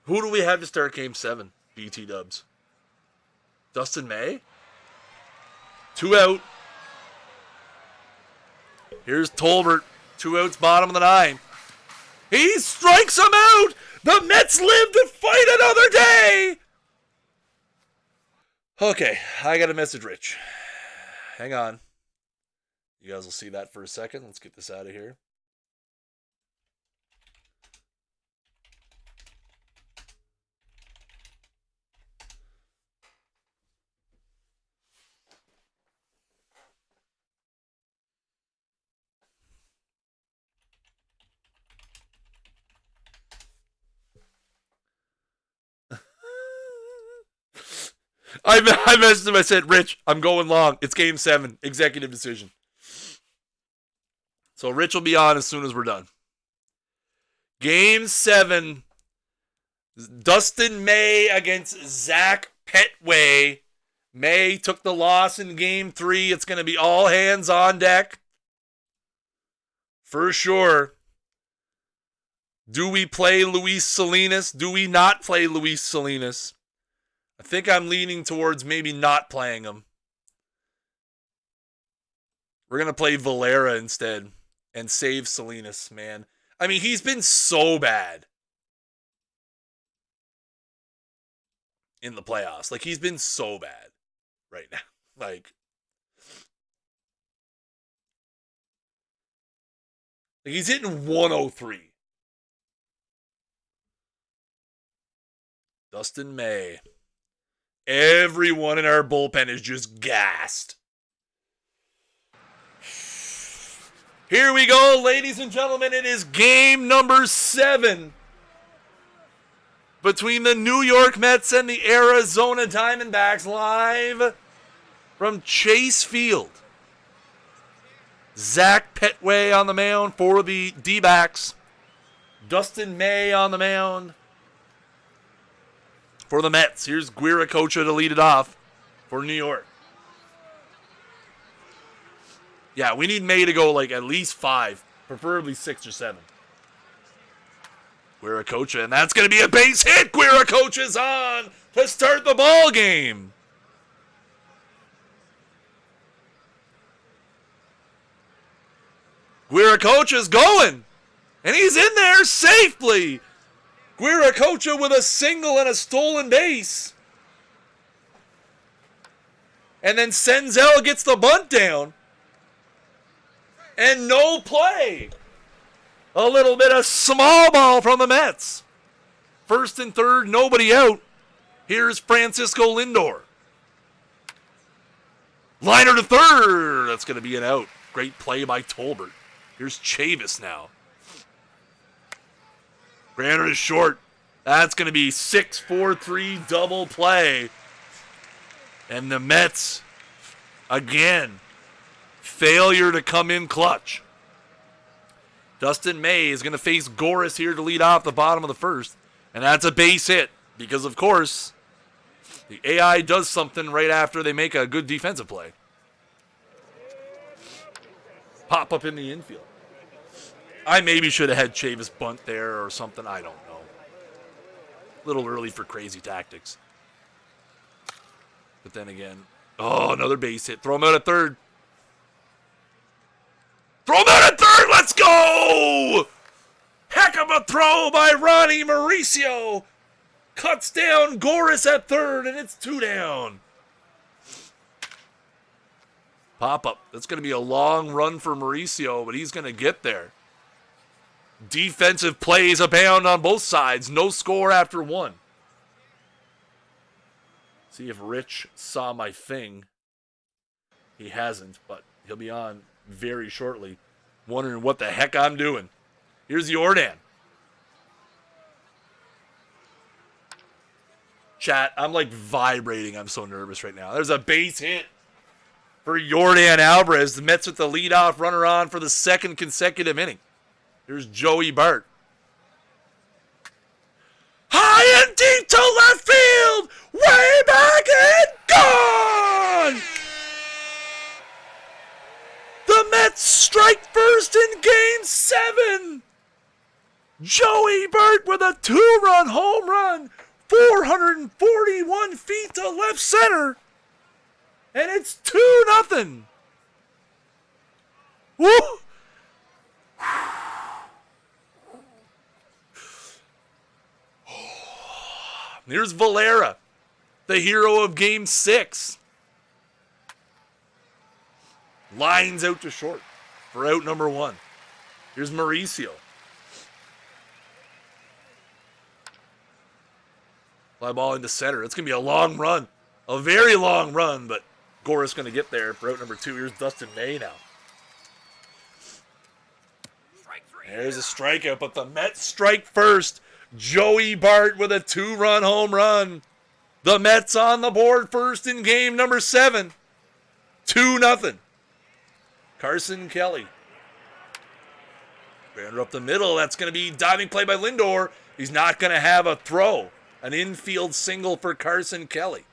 Who do we have to start Game 7? BT Dubs. Dustin May. 2 out. Here's Tolbert. 2 outs, bottom of the 9. He strikes him out. The Mets live to fight another day. Okay, I got to message Rich. Hang on. You guys will see that for a second. Let's get this out of here. I messaged him. I said, Rich, I'm going long. It's game 7. Executive decision. So Rich will be on as soon as we're done. Game 7. Dustin May against Zach Petway. May took the loss in game 3. It's going to be all hands on deck. For sure. Do we play Luis Salinas? Do we not play Luis Salinas? I think I'm leaning towards maybe not playing him. We're going to play Valera instead and save Salinas, man. I mean, he's been so bad in the playoffs. Like, he's been so bad right now. Like he's hitting 103. Dustin May. Everyone in our bullpen is just gassed. Here we go, ladies and gentlemen. It is game number 7 between the New York Mets and the Arizona Diamondbacks, live from Chase Field. Zach Petway on the mound for the D-backs. Dustin May on the mound for the Mets. Here's Guiracocha to lead it off for New York. Yeah, we need May to go like at least 5, preferably 6 or 7. Guiracocha, and that's going to be a base hit. Guiracocha's on to start the ball game. Guiracocha's going, and he's in there safely. Guiracocha with a single and a stolen base. And then Senzel gets the bunt down. And no play. A little bit of small ball from the Mets. First and third, nobody out. Here's Francisco Lindor. Liner to third. That's going to be an out. Great play by Tolbert. Here's Chavis now. Granted is short. That's going to be 6-4-3 double play. And the Mets, again, failure to come in clutch. Dustin May is going to face Goris here to lead off the bottom of the first. And that's a base hit because, of course, the AI does something right after they make a good defensive play. Pop up in the infield. I maybe should have had Chavis bunt there or something. I don't know. A little early for crazy tactics. But then again, oh, another base hit. Throw him out at third. Throw him out at third. Let's go! Heck of a throw by Ronnie Mauricio. Cuts down Goris at third, and it's 2 down. Pop up. That's going to be a long run for Mauricio, but he's going to get there. Defensive plays abound on both sides. No score after 1. See if Rich saw my thing. He hasn't, but he'll be on very shortly. Wondering what the heck I'm doing. Here's Jordan. Chat, I'm like vibrating. I'm so nervous right now. There's a base hit for Jordan Alvarez. The Mets with the leadoff runner on for the 2nd consecutive inning. Here's Joey Bart. High and deep to left field. Way back and gone. The Mets strike first in game 7. Joey Bart with a 2-run home run. 441 feet to left center. And it's 2-0. Woo! Here's Valera, the hero of game 6. Lines out to short for out number 1. Here's Mauricio. Fly ball into center. It's going to be a long run. A very long run, but Goris going to get there for out number 2. Here's Dustin May now. There's a strikeout, but the Mets strike first. Joey Bart with a 2-run home run. The Mets on the board first in game number 7. 2-0. Carson Kelly. Grounder up the middle. That's going to be diving play by Lindor. He's not going to have a throw. An infield single for Carson Kelly.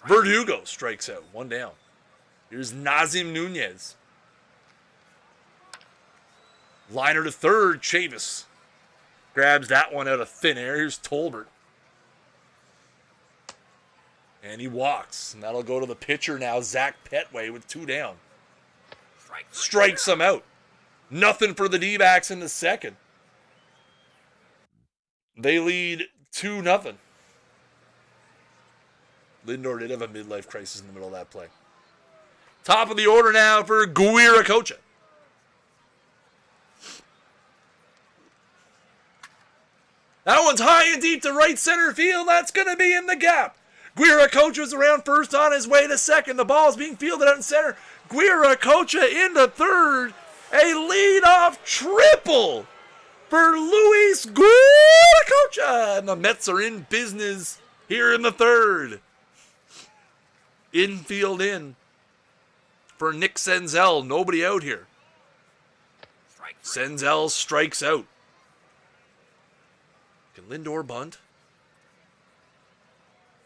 Verdugo strikes out. 1 down. Here's Nazim Nunez. Liner to third. Chavis grabs that one out of thin air. Here's Tolbert. And he walks. And that'll go to the pitcher now, Zach Petway, with 2 down. Strikes him out. Nothing for the D-backs in the second. They lead 2-0. Lindor did have a midlife crisis in the middle of that play. Top of the order now for Guiracocha. That one's high and deep to right center field. That's going to be in the gap. Guiracocha's around first on his way to second. The ball's being fielded out in center. Guiracocha into third. A leadoff triple for Luis Guiracocha. And the Mets are in business here in the third. Infield in for Nick Senzel. Nobody out here. Senzel strikes out. Can Lindor bunt?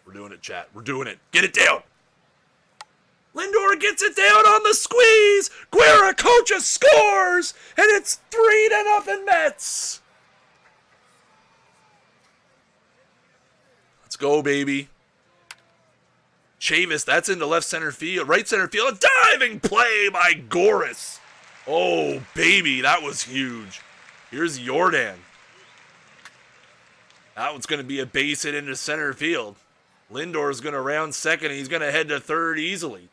We're doing it, chat. We're doing it. Get it down. Lindor gets it down on the squeeze. Guiracocha scores. And it's 3-0 Mets. Let's go, baby. Chavis, that's into left center field. Right center field. A diving play by Goris. Oh, baby. That was huge. Here's Jordan. That one's going to be a base hit into center field. Lindor's going to round second. And he's going to head to third easily.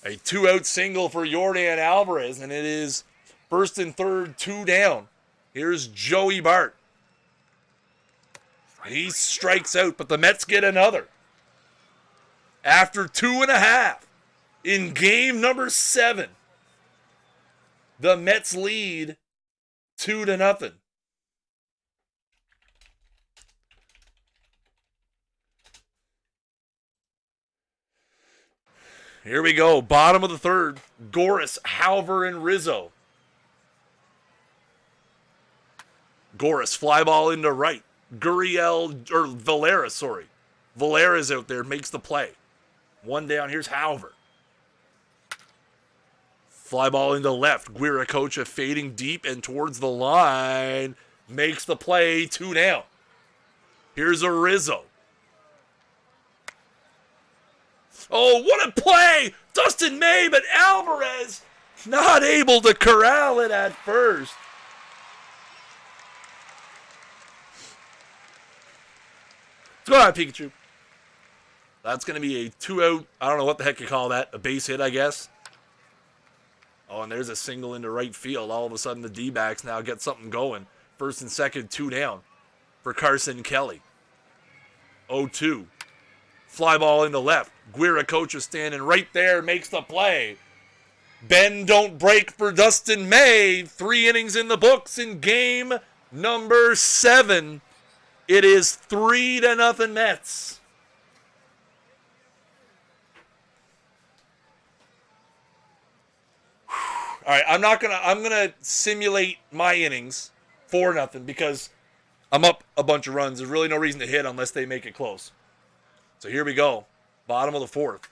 A 2-out single for Jordan Alvarez. And it is first and third, 2 down. Here's Joey Bart. He strikes out, but the Mets get another. After 2.5 in game number 7. The Mets lead 2-0. Here we go. Bottom of the third. Goris, Halver, and Rizzo. Goris, fly ball into right. Valera's out there, makes the play. 1 down. Here's Halver. Fly ball into left. Guiracocha fading deep and towards the line. Makes the play. 2 down. Here's a Rizzo. Oh, what a play! Dustin May, but Alvarez not able to corral it at first. What's going on, Pikachu? That's going to be a 2-out, I don't know what the heck you call that, a base hit, I guess. Oh, and there's a single into right field. All of a sudden, the D-backs now get something going. First and second, 2 down for Carson Kelly. 0-2. Fly ball into left. Guiracocha standing right there, makes the play. Bend don't break for Dustin May. 3 innings in the books in game number 7. It is 3-0 Mets. All right, I'm gonna simulate my innings 4-0 because I'm up a bunch of runs. There's really no reason to hit unless they make it close. So here we go. Bottom of the fourth.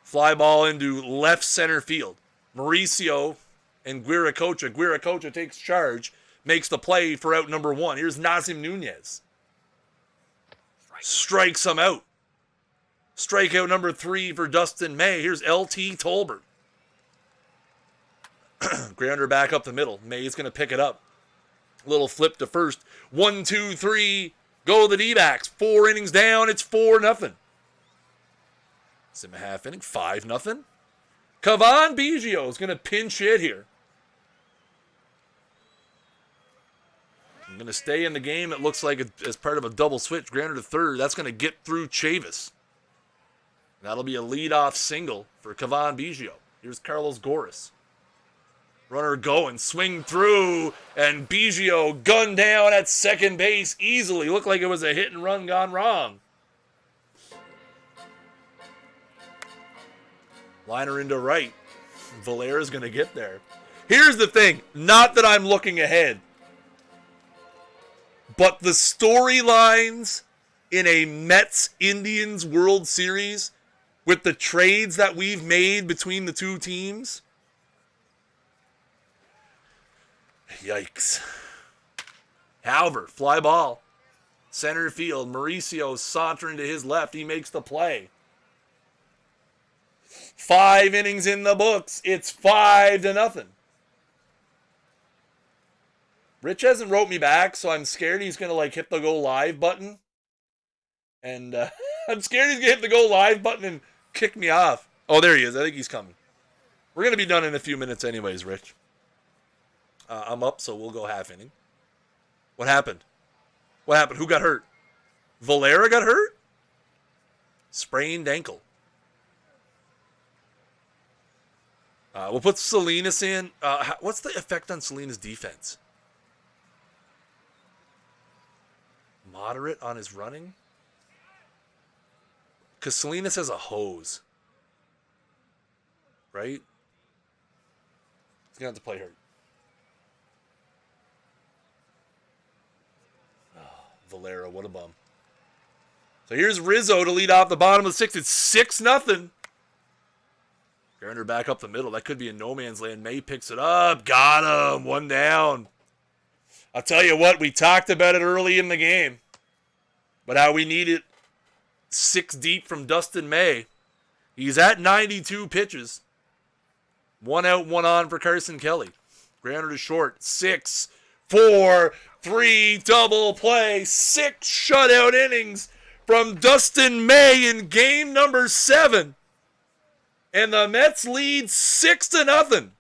Fly ball into left center field. Mauricio and Guiracocha. Guiracocha takes charge, makes the play for out number 1. Here's Nazim Nunez. Strikes him out. Strikeout number 3 for Dustin May. Here's LT Tolbert. Grounder back up the middle. May's going to pick it up. Little flip to first. 1, 2, 3. Go the D-backs. 4 innings down. It's 4-0. 7.5 inning. 5-0. Cavan Biggio is going to pinch hit here. I'm going to stay in the game. It looks like as part of a double switch. Grounder to third. That's going to get through Chavis. That'll be a leadoff single for Cavan Biggio. Here's Carlos Goris. Runner going, swing through, and Biggio gunned down at second base easily. Looked like it was a hit and run gone wrong. Liner into right. Valera's going to get there. Here's the thing. Not that I'm looking ahead. But the storylines in a Mets-Indians World Series with the trades that we've made between the two teams. Yikes. Halver, fly ball. Center field. Mauricio sauntering to his left. He makes the play. 5 innings in the books. It's 5-0. Rich hasn't wrote me back, so I'm scared he's going to hit the go live button. And I'm scared he's going to hit the go live button and kick me off. Oh, there he is. I think he's coming. We're going to be done in a few minutes anyways, Rich. I'm up, so we'll go half inning. What happened? What happened? Who got hurt? Valera got hurt? Sprained ankle. We'll put Salinas in. What's the effect on Salinas' defense? Moderate on his running? Because Salinas has a hose. Right? He's going to have to play hurt. Valera, what a bum. So here's Rizzo to lead off the bottom of the 6th. It's 6-0. Garner back up the middle. That could be in no man's land. May picks it up. Got him. 1 down. I'll tell you what, we talked about it early in the game. But how we need it 6 deep from Dustin May. He's at 92 pitches. 1 out, 1 on for Carson Kelly. Grounder to short. 6, 4, 3, double play. 6 shutout innings from Dustin May in game number 7. And the Mets lead 6-0.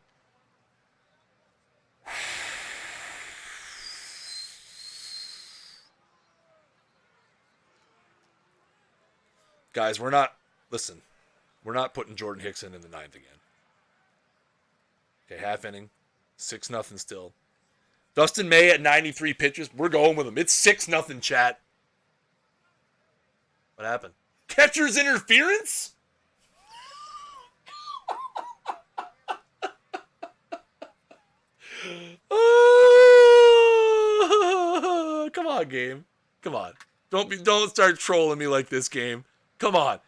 Guys, we're not putting Jordan Hickson in the 9th again. Okay, half inning. 6-0 still. Dustin May at 93 pitches. We're going with him. It's 6-0, chat. What happened? Catcher's interference? Oh, come on, game. Come on. Don't start trolling me like this, game. Come on.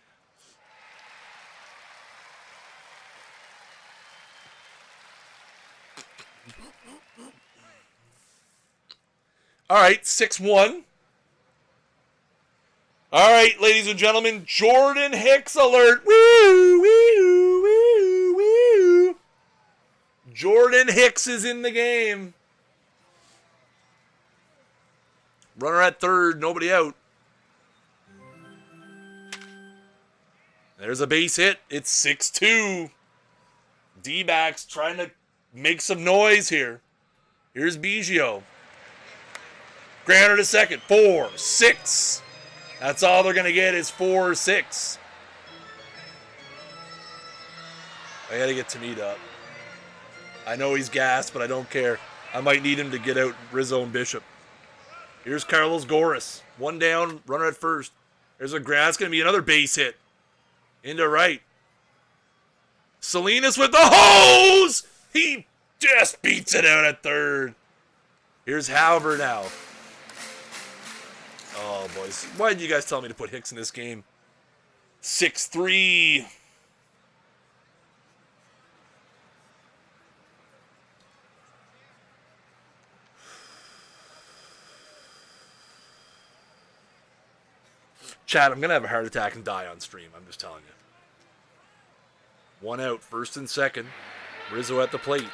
All right, 6-1. All right, ladies and gentlemen, Jordan Hicks alert. Woo, woo, woo, woo. Jordan Hicks is in the game. Runner at third, nobody out. There's a base hit. It's 6-2. D-backs trying to make some noise here. Here's Biggio. Grounder to second. 4, 6. That's all they're going to get is 4 or 6. I got to get Tamita up. I know he's gassed, but I don't care. I might need him to get out Rizzo and Bishop. Here's Carlos Goris. 1 down, runner at first. There's a grass. Going to be another base hit. Into right. Salinas with the hose! He just beats it out at third. Here's Halver now. Oh, boys. Why did you guys tell me to put Hicks in this game? 6-3. Chad, I'm going to have a heart attack and die on stream. I'm just telling you. 1 out, first and second. Rizzo at the plate.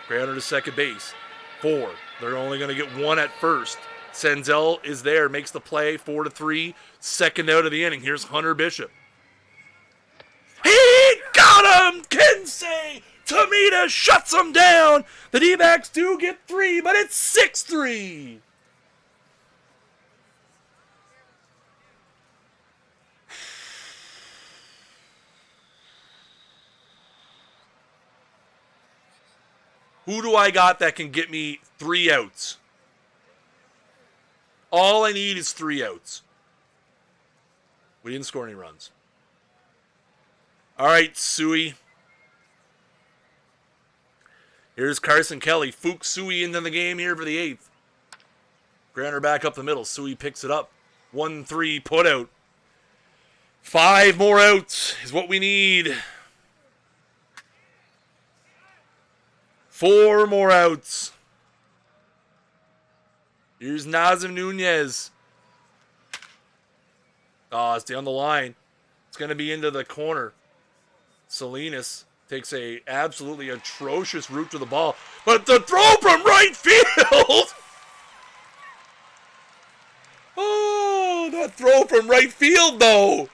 Grounder to second base. 4. They're only going to get 1 at first. Senzel is there, makes the play. 4-3. Second out of the inning. Here's Hunter Bishop. He got him! Kensei Tamita shuts him down. The D-backs do get 3, but it's 6-3. Who do I got that can get me 3 outs? All I need is 3 outs. We didn't score any runs. All right, Suey. Here's Carson Kelly. Fook Suey into the game here for the 8th. Grounder back up the middle. Suey picks it up. 1-3 put out. 5 more outs is what we need. 4 more outs. Here's Nazem Nunez. Oh, it's down the line. It's going to be into the corner. Salinas takes a absolutely atrocious route to the ball. But the throw from right field! Oh, that throw from right field, though.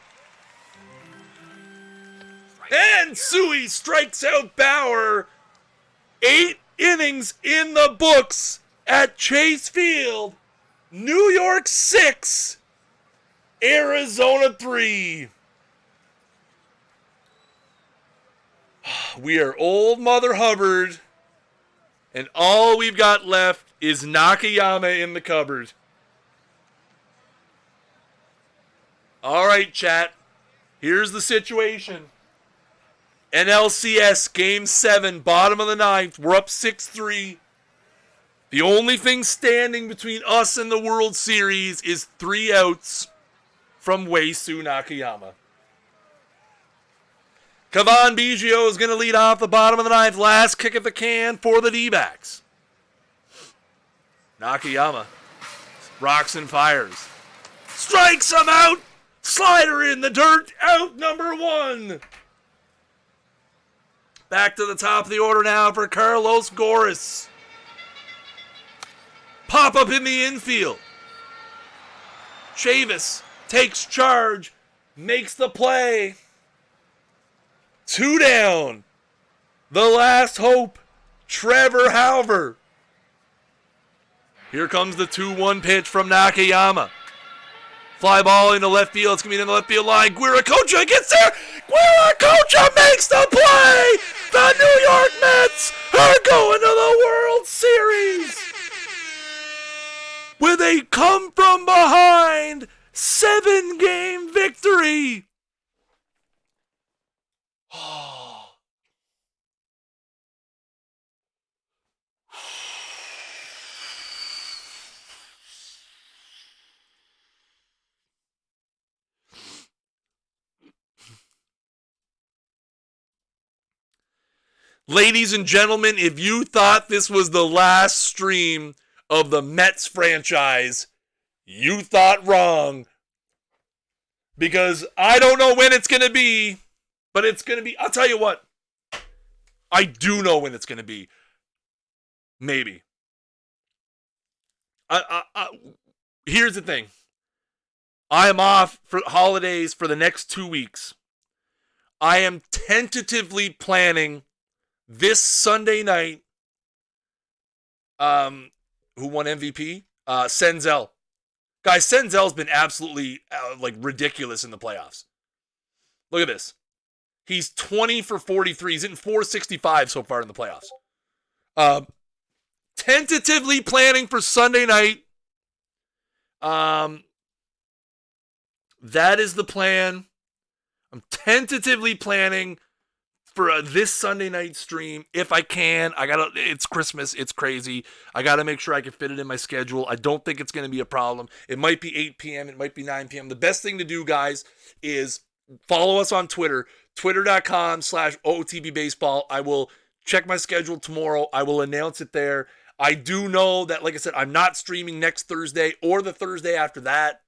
And Suey strikes out Bauer. 8 innings in the books at Chase Field. New York 6, Arizona 3. We are old Mother Hubbard, and all we've got left is Nakayama in the cupboard. All right, chat. Here's the situation. NLCS Game 7, bottom of the 9th. We're up 6-3. The only thing standing between us and the World Series is 3 outs from Wei-Su Nakayama. Cavan Biggio is going to lead off the bottom of the 9th. Last kick at the can for the D-backs. Nakayama rocks and fires. Strikes him out. Slider in the dirt. Out number 1. Back to the top of the order now for Carlos Goris. Pop up in the infield. Chavis takes charge, makes the play. 2 down. The last hope, Trevor Hauver. Here comes the 2-1 pitch from Nakayama. Fly ball into left field. It's going to be in the left field line. Guiracocha gets there. Guiracocha makes the play. The New York Mets are going to the World Series with a come from behind 7-game victory. Ladies and gentlemen, if you thought this was the last stream of the Mets franchise, you thought wrong. Because I don't know when it's going to be, but it's going to be, I'll tell you what, I do know when it's going to be. Maybe. Here's the thing. I am off for holidays for the next 2 weeks. I am tentatively planning this Sunday night, who won MVP? Senzel. Guys, Senzel's been absolutely ridiculous in the playoffs. Look at this. He's 20 for 43. He's hitting 465 so far in the playoffs. Tentatively planning for Sunday night. That is the plan. I'm tentatively planning for this Sunday night stream, if I can. It's Christmas, it's crazy. I gotta make sure I can fit it in my schedule. I don't think it's gonna be a problem. It might be 8 p.m., it might be 9 p.m. The best thing to do, guys, is follow us on Twitter, twitter.com/OOTP baseball. I will check my schedule tomorrow. I will announce it there. I do know that, like I said, I'm not streaming next Thursday or the Thursday after that,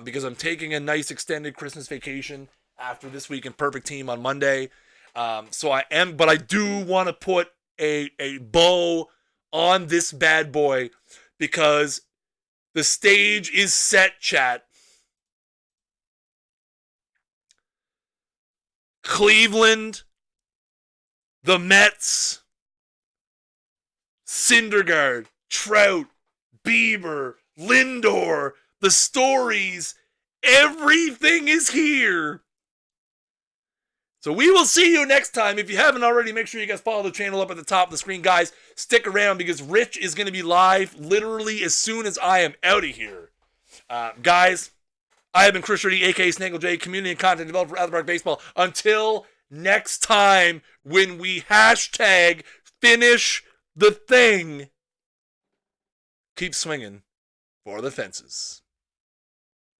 because I'm taking a nice extended Christmas vacation after this week in Perfect Team on Monday. But I do want to put a bow on this bad boy because the stage is set, chat. Cleveland, the Mets, Syndergaard, Trout, Bieber, Lindor, the stories, everything is here So we will see you next time. If you haven't already, make sure you guys follow the channel up at the top of the screen. Guys, stick around because Rich is going to be live literally as soon as I am out of here. Guys, I have been Chris Ritty, a.k.a. Snaggle J, community and content developer for Athletics Baseball. Until next time when we hashtag finish the thing, keep swinging for the fences.